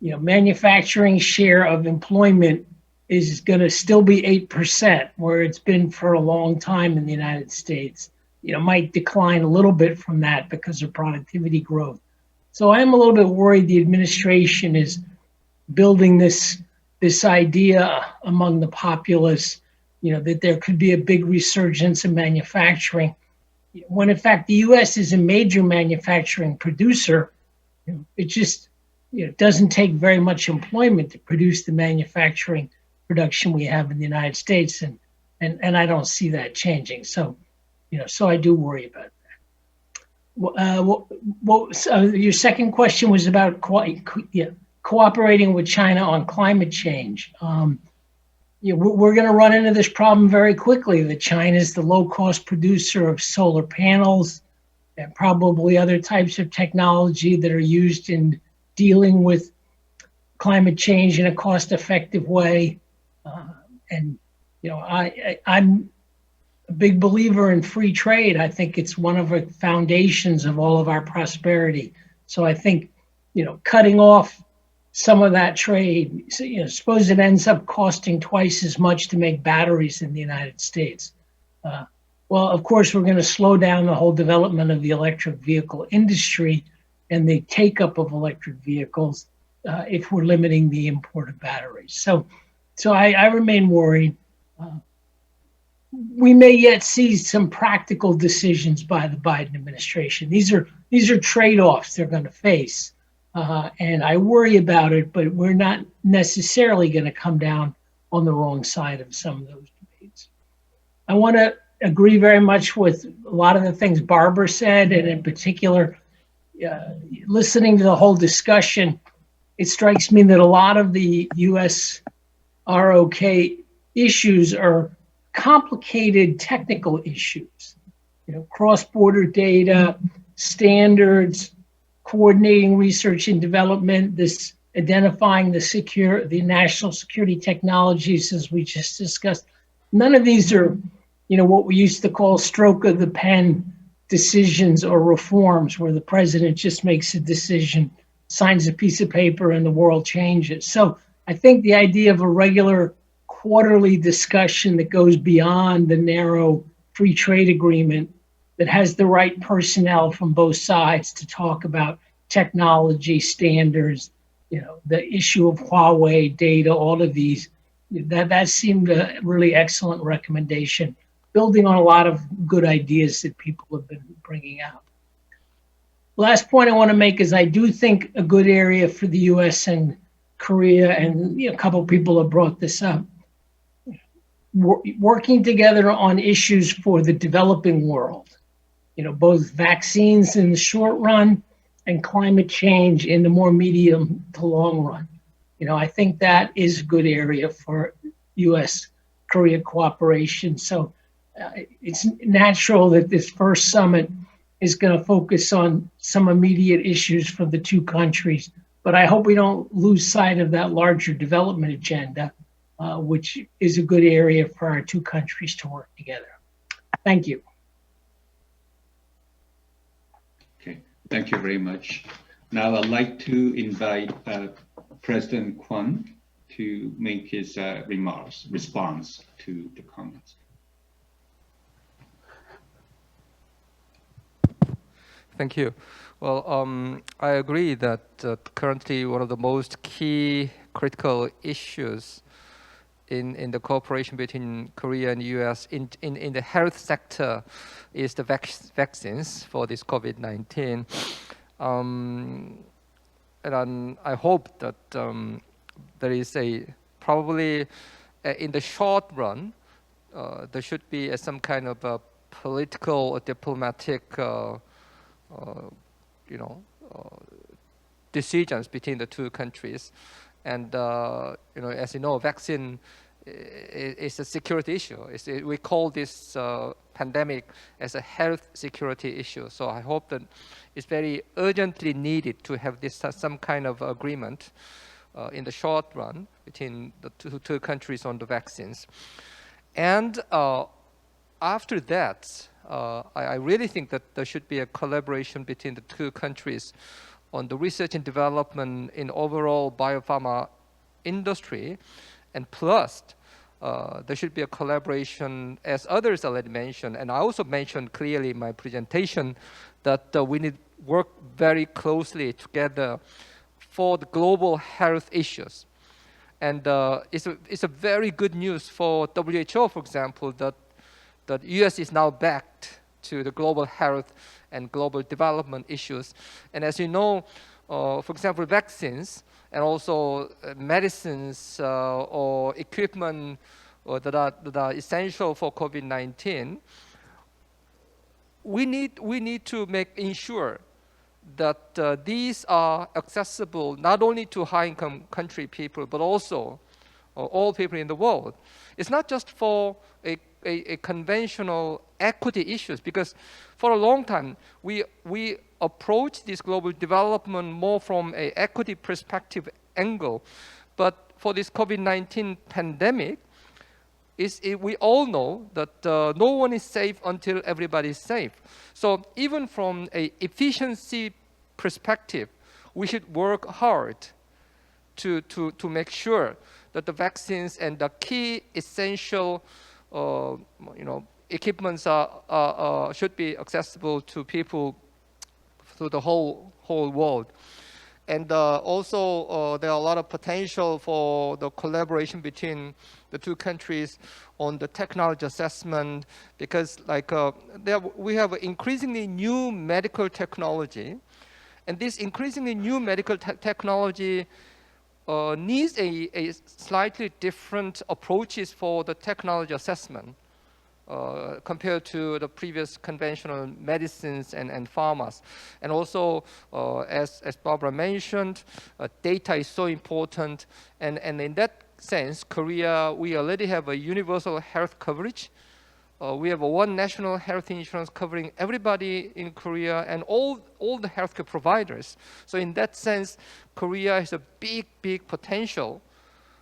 manufacturing share of employment is going to still be 8%, where it's been for a long time in the United States. Might decline a little bit from that because of productivity growth. So I'm a little bit worried the administration is building this idea among the populace that there could be a big resurgence in manufacturing, when in fact the U.S. is a major manufacturing producer. It just doesn't take very much employment to produce the manufacturing production we have in the United States, and I don't see that changing. So, so I do worry about that. Your second question was about cooperating with China on climate change. We're going to run into this problem very quickly, that China is the low-cost producer of solar panels and probably other types of technology that are used in dealing with climate change in a cost-effective way. I'm a big believer in free trade. I think it's one of the foundations of all of our prosperity. So I think, cutting off some of that trade, suppose it ends up costing twice as much to make batteries in the United States. Well, of course, we're going to slow down the whole development of the electric vehicle industry and the take-up of electric vehicles if we're limiting the import of batteries. So I remain worried. We may yet see some practical decisions by the Biden administration. These are trade-offs they're going to face. And I worry about it, but we're not necessarily going to come down on the wrong side of some of those debates. I want to agree very much with a lot of the things Barbara said, and in particular, listening to the whole discussion, it strikes me that a lot of the US-ROK issues are complicated technical issues. Cross-border data, standards, coordinating research and development, this identifying the national security technologies, as we just discussed. None of these are, what we used to call stroke of the pen decisions or reforms, where the president just makes a decision, signs a piece of paper, and the world changes. So I think the idea of a regular quarterly discussion that goes beyond the narrow free trade agreement, that has the right personnel from both sides to talk about technology standards, the issue of Huawei data, all of these, that seemed a really excellent recommendation, building on a lot of good ideas that people have been bringing out. Last point I want to make is I do think a good area for the US and Korea, and a couple of people have brought this up, working together on issues for the developing world, both vaccines in the short run and climate change in the more medium to long run. I think that is a good area for US-Korea cooperation. So it's natural that this first summit is going to focus on some immediate issues for the two countries, but I hope we don't lose sight of that larger development agenda, which is a good area for our two countries to work together. Thank you. Okay, thank you very much. Now I'd like to invite President KWON to make his response to the comments. Thank you. Well, I agree that currently one of the most key critical issues in the cooperation between Korea and US in the health sector is the vaccines for this COVID-19. And I hope that there is probably in the short run, there should be some kind of a political or diplomatic decisions between the two countries. And as you know, vaccine is a security issue. We call this pandemic as a health security issue. So I hope that it's very urgently needed to have this some kind of agreement in the short run between the two countries on the vaccines. And after that, I really think that there should be a collaboration between the two countries on the research and development in overall biopharma industry, and plus there should be a collaboration, as others already mentioned, and I also mentioned clearly in my presentation that we need to work very closely together for the global health issues. And it's a very good news for WHO, for example, that US is now backed to the global health and global development issues. And as you know, for example, vaccines and also medicines or equipment that are essential for COVID-19, we need to ensure that these are accessible not only to high-income country people, but also all people in the world. It's not just for a conventional equity issues, because for a long time, we approach this global development more from an equity perspective angle. But for this COVID-19 pandemic, we all know that no one is safe until everybody is safe. So even from an efficiency perspective, we should work hard to make sure that the vaccines and the key essential equipments should be accessible to people through the whole world. And also, there are a lot of potential for the collaboration between the two countries on the technology assessment, because we have increasingly new medical technology, and this increasingly new medical technology needs a slightly different approaches for the technology assessment compared to the previous conventional medicines and pharmas. And also, as Barbara mentioned, data is so important. And in that sense, Korea, we already have a universal health coverage. We have one national health insurance covering everybody in Korea and all the healthcare providers. So in that sense, Korea has a big potential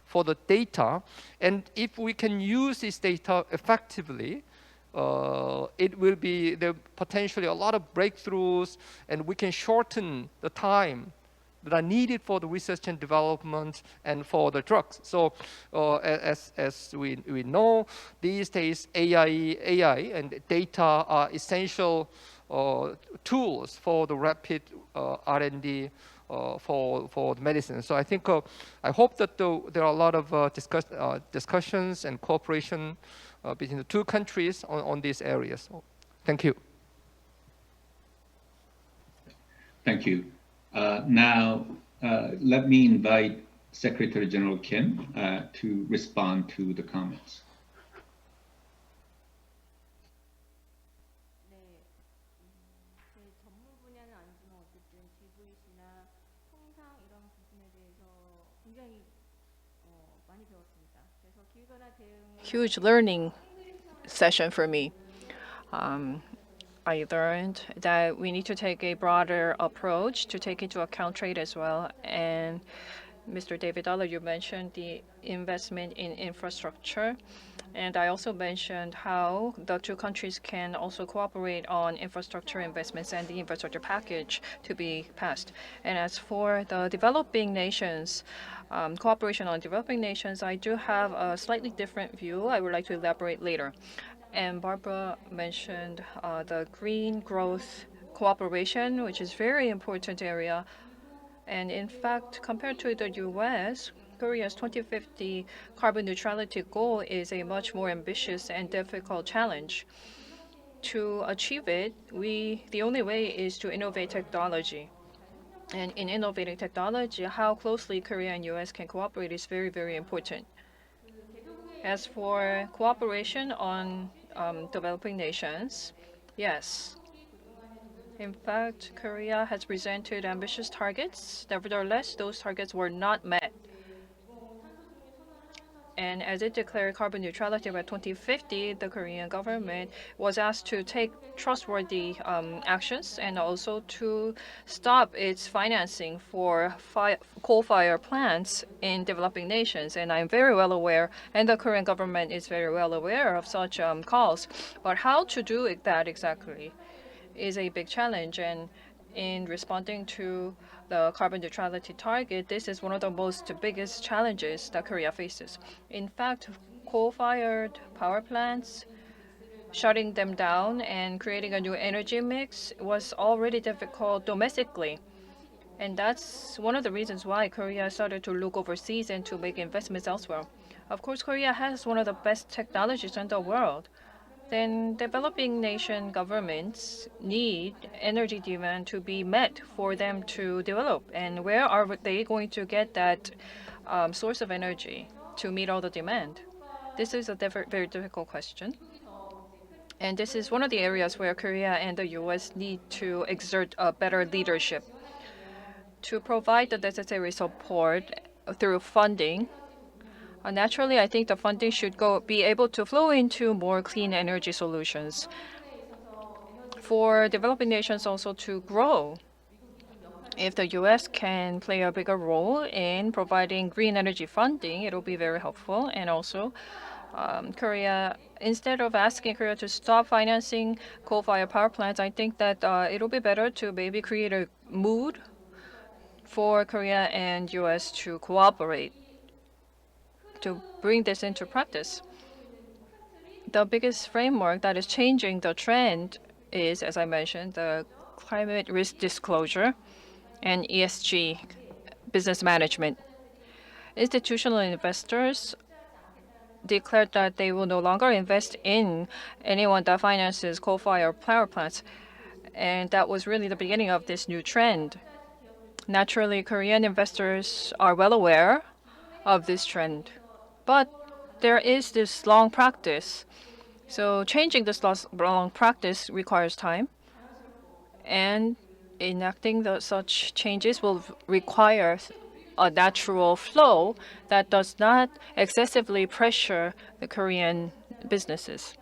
for the data. And if we can use this data effectively, it will be there potentially a lot of breakthroughs, and we can shorten the time that are needed for the research and development and for the drugs. So as we know, these days AI and data are essential tools for the rapid R&D for the medicine. So I think I hope that there are a lot of discussions and cooperation between the two countries on these areas. Thank you. Thank you. Now, let me invite Secretary General Kim to respond to the comments. Huge learning session for me. I learned that we need to take a broader approach to take into account trade as well. And Mr. David Dollar, you mentioned the investment in infrastructure. And I also mentioned how the two countries can also cooperate on infrastructure investments and the infrastructure package to be passed. And as for the developing nations, cooperation on developing nations, I do have a slightly different view. I would like to elaborate later. And Barbara mentioned the green growth cooperation, which is very important area. And in fact, compared to the US, Korea's 2050 carbon neutrality goal is a much more ambitious and difficult challenge. To achieve it, the only way is to innovate technology. And in innovating technology, how closely Korea and US can cooperate is very, very important. As for cooperation on developing nations, yes. In fact, Korea has presented ambitious targets. Nevertheless, those targets were not met. And as it declared carbon neutrality by 2050, the Korean government was asked to take trustworthy actions and also to stop its financing for coal-fired plants in developing nations. And I'm very well aware, and the Korean government is very well aware of such calls. But how to do that exactly is a big challenge. And in responding to the carbon neutrality target, this is one of the biggest challenges that Korea faces. In fact, coal-fired power plants, shutting them down and creating a new energy mix was already difficult domestically. And that's one of the reasons why Korea started to look overseas and to make investments elsewhere. Of course, Korea has one of the best technologies in the world. Then developing nation governments need energy demand to be met for them to develop. And where are they going to get that source of energy to meet all the demand? This is a very difficult question. And this is one of the areas where Korea and the US need to exert a better leadership to provide the necessary support through funding. Naturally, I think the funding should be able to flow into more clean energy solutions for developing nations also to grow. If the US can play a bigger role in providing green energy funding, it will be very helpful. And also, Korea, instead of asking Korea to stop financing coal-fired power plants, I think that it will be better to maybe create a mood for Korea and US to cooperate to bring this into practice. The biggest framework that is changing the trend is, as I mentioned, the climate risk disclosure and ESG business management. Institutional investors declared that they will no longer invest in anyone that finances coal-fired power plants. And that was really the beginning of this new trend. Naturally, Korean investors are well aware of this trend. But there is this long practice. So changing this long practice requires time. And enacting such changes will require a natural flow that does not excessively pressure the Korean businesses.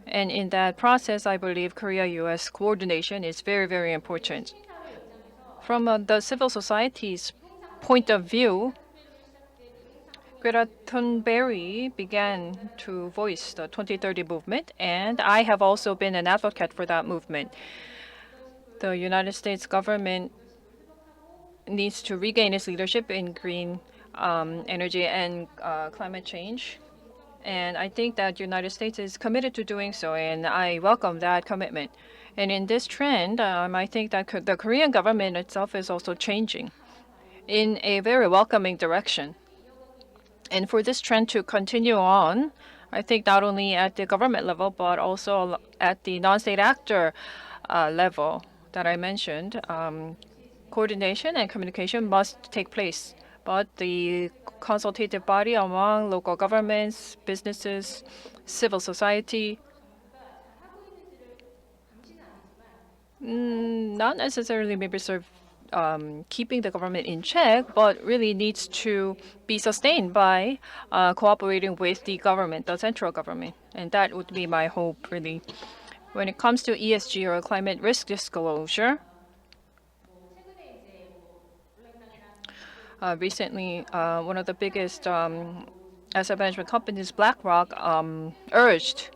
And in that process, I believe Korea-US coordination is very, very important. From the civil society's point of view, Greta Thunberg began to voice the 2030 movement, and I have also been an advocate for that movement. The United States government needs to regain its leadership in green energy and climate change. And I think that the United States is committed to doing so, and I welcome that commitment. And in this trend, I think that the Korean government itself is also changing in a very welcoming direction. And for this trend to continue on, I think not only at the government level, but also at the non-state actor level that I mentioned, coordination and communication must take place. But the consultative body among local governments, businesses, civil society, not necessarily maybe serve keeping the government in check, but really needs to be sustained by cooperating with the government, the central government. And that would be my hope, really. When it comes to ESG or climate risk disclosure, recently, one of the biggest asset management companies, BlackRock, urged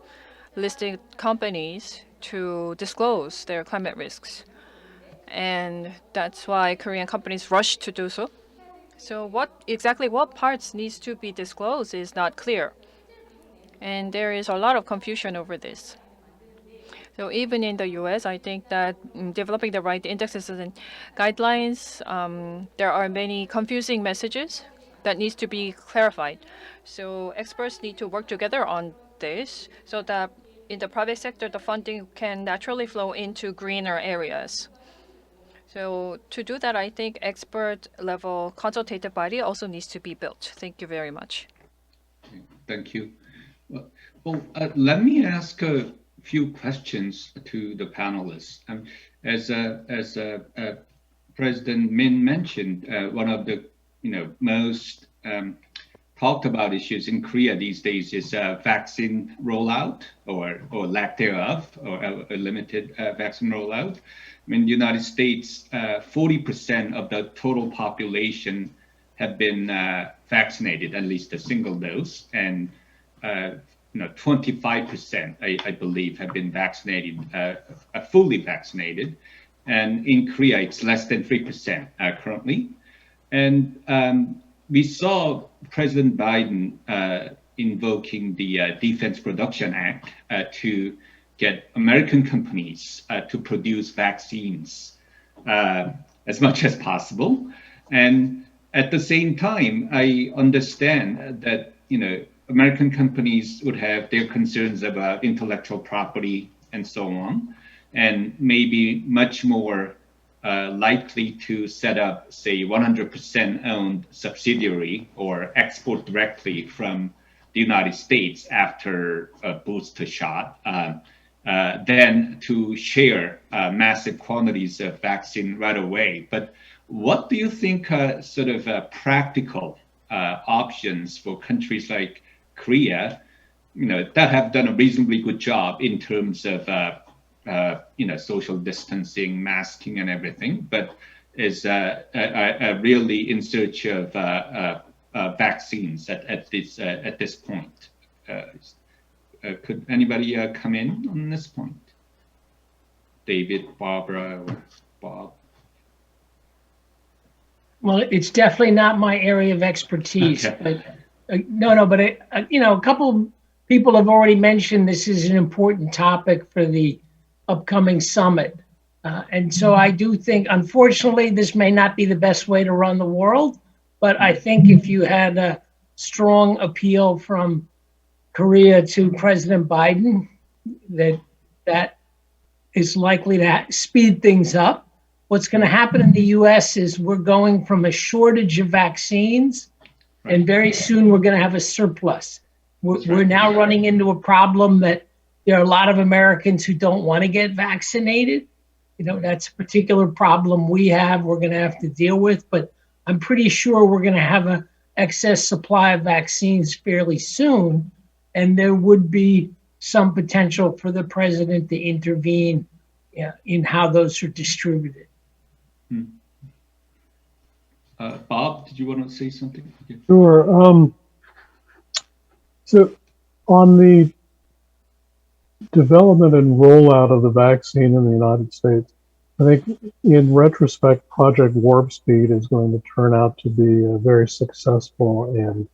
listed companies to disclose their climate risks. And that's why Korean companies rushed to do so. So what parts needs to be disclosed is not clear. And there is a lot of confusion over this. So even in the US, I think that developing the right indexes and guidelines, there are many confusing messages that needs to be clarified. So experts need to work together on this so that in the private sector, the funding can naturally flow into greener areas. So to do that, I think expert-level consultative body also needs to be built. Thank you very much. Thank you. Well, let me ask a few questions to the panelists. As President Min mentioned, one of the most talked about issues in Korea these days is vaccine rollout or lack thereof, or a limited vaccine rollout. In the United States, 40% of the total population have been vaccinated, at least a single dose, and 25%, I believe, have been vaccinated, fully vaccinated. And in Korea, it's less than 3% currently. And we saw President Biden invoking the Defense Production Act to get American companies to produce vaccines as much as possible. And at the same time, I understand that, American companies would have their concerns about intellectual property and so on, and maybe much more likely to set up, say, 100% owned subsidiary or export directly from the United States after a booster shot, than to share massive quantities of vaccine right away. But what do you think are sort of practical options for countries like Korea, that have done a reasonably good job in terms of social distancing, masking, and everything, but is really in search of vaccines at this point? Could anybody come in on this point? David, Barbara, or Bob? Well, it's definitely not my area of expertise, Okay. but a couple people have already mentioned this is an important topic for the upcoming summit. And so I do think, unfortunately, this may not be the best way to run the world, but I think if you had a strong appeal from Korea to President Biden, that is likely to speed things up. What's going to happen in the US is we're going from a shortage of vaccines, and very soon we're going to have a surplus. We're now running into a problem that there are a lot of Americans who don't want to get vaccinated. That's a particular problem we're going to have to deal with, but I'm pretty sure we're going to have an excess supply of vaccines fairly soon, and there would be some potential for the president to intervene in how those are distributed. Bob, did you want to say something? Okay. Sure. So on the development and rollout of the vaccine in the United States, I think in retrospect, Project Warp Speed is going to turn out to be a very successful and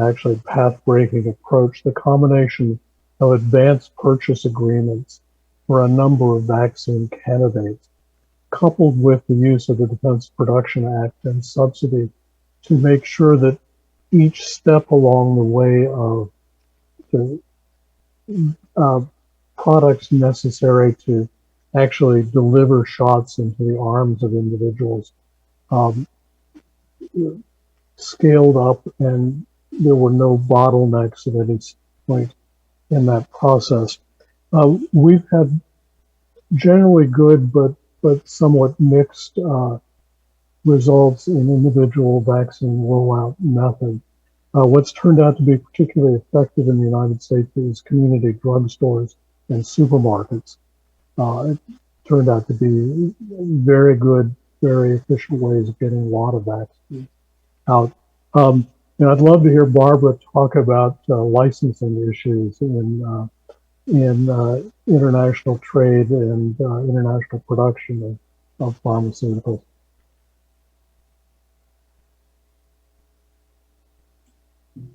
actually path-breaking approach. The combination of advanced purchase agreements for a number of vaccine candidates, coupled with the use of the Defense Production Act and subsidy to make sure that each step along the way of the products necessary to actually deliver shots into the arms of individuals scaled up, and there were no bottlenecks at any point in that process. We've had generally good but somewhat mixed results in individual vaccine rollout methods. What's turned out to be particularly effective in the United States is community drugstores and supermarkets. It turned out to be very good, very efficient ways of getting a lot of vaccines out. And I'd love to hear Barbara talk about licensing issues in international trade and international production of pharmaceuticals.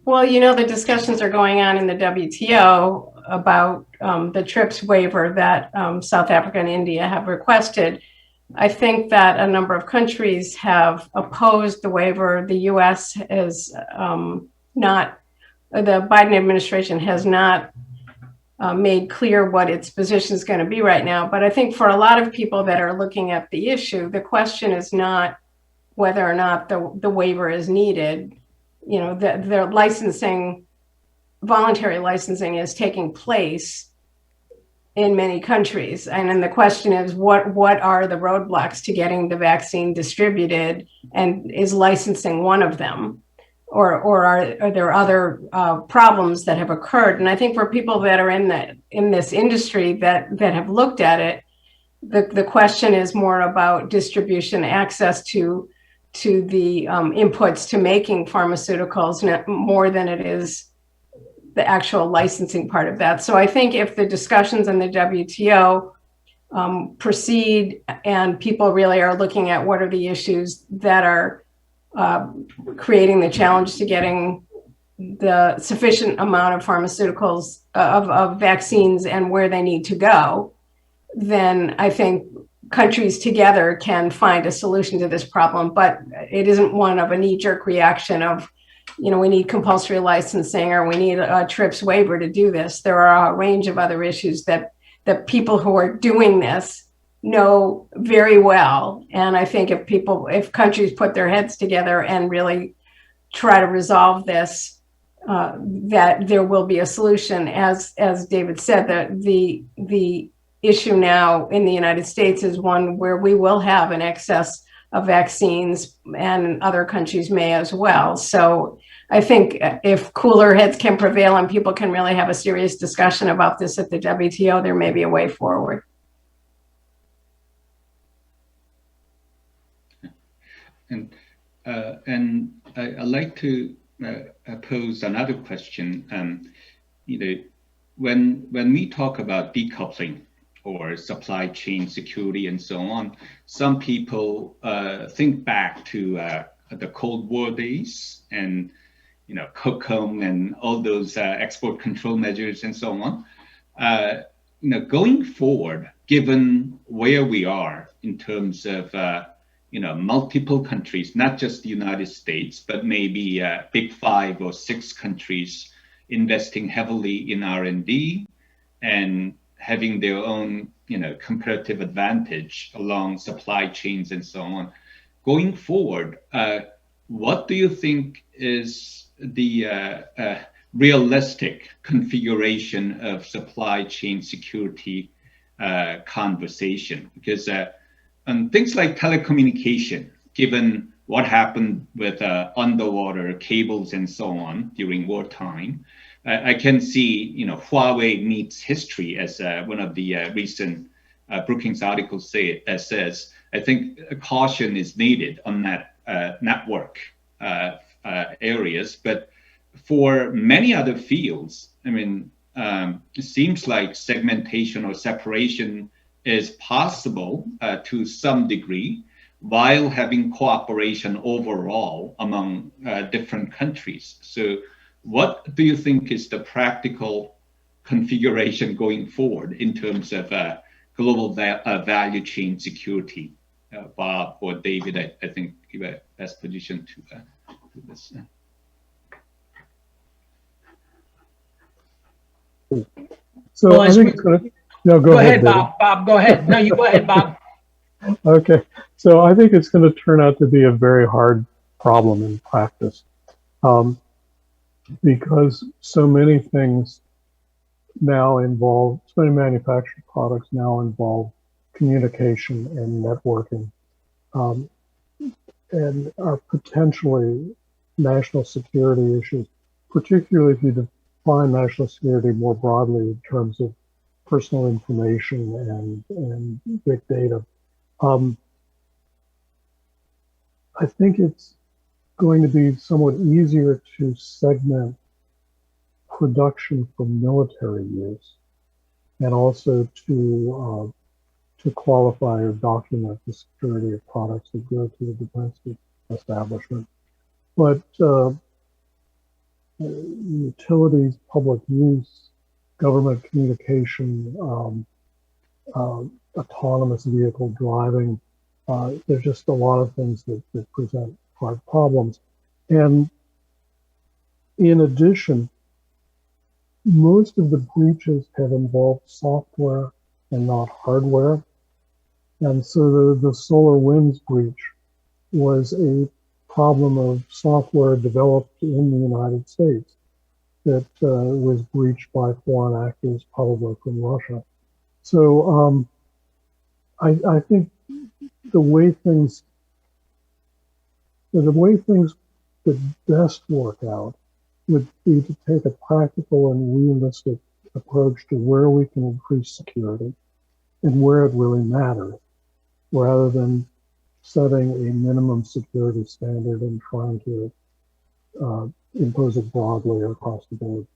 Well, the discussions are going on in the WTO about the TRIPS waiver that South Africa and India have requested. I think that a number of countries have opposed the waiver. The US has not, the Biden administration has not made clear what its position is going to be right now. But I think for a lot of people that are looking at the issue, the question is not whether or not the waiver is needed. The licensing, voluntary licensing is taking place in many countries. And then the question is, what are the roadblocks to getting the vaccine distributed? And is licensing one of them? Or are there other problems that have occurred? And I think for people that are in this industry that have looked at it, the question is more about distribution, access to the inputs to making pharmaceuticals more than it is the actual licensing part of that. So I think if the discussions in the WTO proceed and people really are looking at what are the issues that are creating the challenge to getting the sufficient amount of pharmaceuticals, of vaccines and where they need to go, then I think countries together can find a solution to this problem, but it isn't one of a knee-jerk reaction of, you know, we need compulsory licensing or we need a TRIPS waiver to do this. There are a range of other issues that people who are doing this know very well. And I think if countries put their heads together and really try to resolve this, that there will be a solution. As David said, that the issue now in the United States is one where we will have an excess of vaccines, and other countries may as well. So I think if cooler heads can prevail and people can really have a serious discussion about this at the WTO, there may be a way forward. And I'd like to pose another question. You know, when we talk about decoupling or supply chain security and so on, some people think back to the Cold War days and, you know, KWON and all those export control measures and so on. You know, going forward, given where we are in terms of you know, multiple countries, not just the United States, but maybe big 5 or 6 countries investing heavily in R&D and having their own, you know, comparative advantage along supply chains and so on. Going forward, what do you think is the realistic configuration of supply chain security conversation? Because and things like telecommunication, given what happened with underwater cables and so on during wartime, I can see, you know, Huawei meets history, as one of the recent Brookings articles says. I think caution is needed on that network areas, but for many other fields, I mean, it seems like segmentation or separation is possible to some degree, while having cooperation overall among different countries. So what do you think is the practical configuration going forward in terms of global value chain security? Bob or David, I think you are best positioned to do this. So Well, I think it's going to, no, go ahead, Bob. Bob, go ahead. No, you go ahead, Bob. Okay, so I think it's going to turn out to be a very hard problem in practice, because so many things now involve, so many manufactured products now involve communication and networking, and are potentially national security issues, particularly if you define national security more broadly in terms of personal information and big data. I think it's going to be somewhat easier to segment production for military use, and also to qualify or document the security of products that go to the defense establishment. But utilities, public use, government communication, autonomous vehicle driving, there's just a lot of things that present hard problems. And in addition, most of the breaches have involved software and not hardware. And so the SolarWinds breach was a problem of software developed in the United States that was breached by foreign actors, probably from Russia. So I think the way things would best work out would be to take a practical and realistic approach to where we can increase security and where it really matters, rather than setting a minimum security standard and trying to impose it broadly across the board.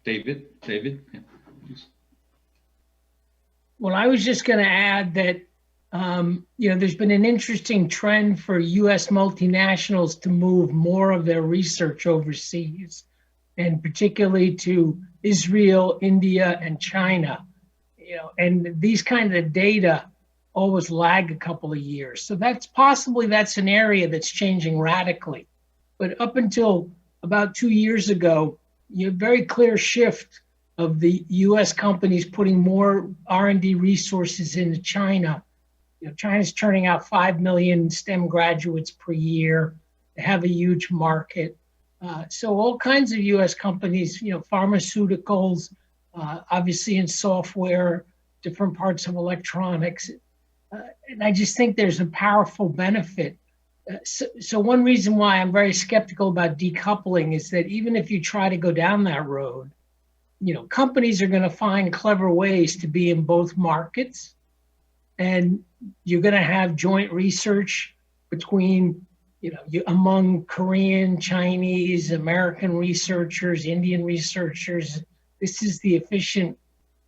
David? Yeah. Well, I was just going to add that there's been an interesting trend for U.S. multinationals to move more of their research overseas, and particularly to Israel, India, and China. And these kind of data always lag a couple of years. So that's an area that's changing radically. But up until about 2 years ago, you have a very clear shift of the U.S. companies putting more R&D resources into China. China's turning out 5 million STEM graduates per year. They have a huge market. So all kinds of U.S. companies, pharmaceuticals, obviously in software, different parts of electronics. And I just think there's a powerful benefit. So one reason why I'm very skeptical about decoupling is that even if you try to go down that road, companies are going to find clever ways to be in both markets. And you're going to have joint research between, among Korean, Chinese, American researchers, Indian researchers. This is the efficient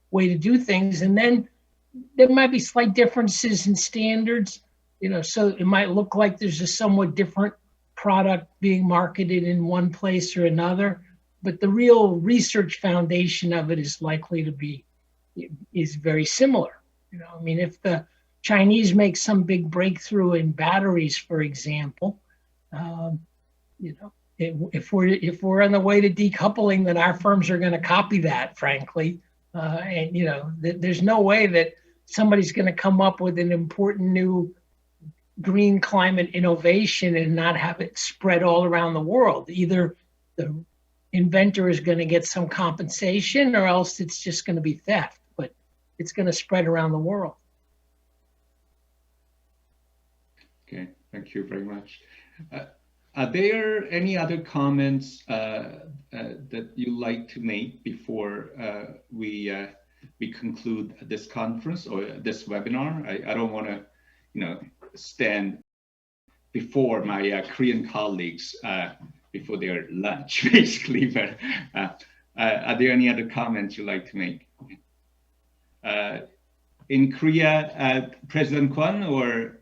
way to do things. And then there might be slight differences in standards, so it might look like there's a somewhat different product being marketed in one place or another, but the real research foundation of it is likely to be, is very similar. If the Chinese make some big breakthrough in batteries, for example, if we're on the way to decoupling, then our firms are going to copy that, frankly. There's no way that somebody's going to come up with an important new green climate innovation and not have it spread all around the world. Either the inventor is going to get some compensation or else it's just going to be theft, but it's going to spread around the world. Okay, thank you very much. Are there any other comments that you'd like to make before we conclude this conference or this webinar? I don't want to, stand before my Korean colleagues before their lunch, basically. But are there any other comments you'd like to make? In Korea, President KWON or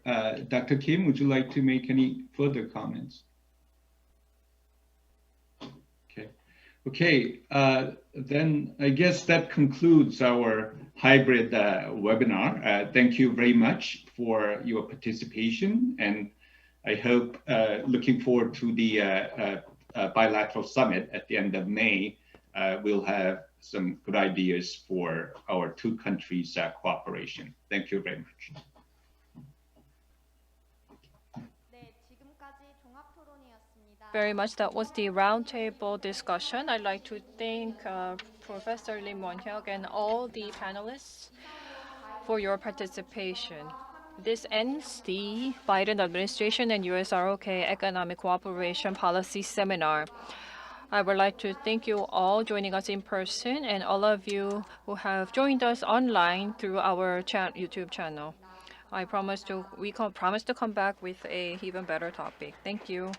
Dr. Kim, would you like to make any further comments? Okay, then I guess that concludes our hybrid webinar. Thank you very much for your participation, and I hope, looking forward to the bilateral summit at the end of May, we'll have some good ideas for our two countries' cooperation. Thank you very much. Very much. That was the roundtable discussion. I'd like to thank Professor Reem, Wonhyuk, and all the panelists for your participation. This ends the Biden administration and US-ROK Economic Cooperation Policy Seminar. I would like to thank you all joining us in person and all of you who have joined us online through our YouTube channel. We promise to come back with a even better topic. Thank you.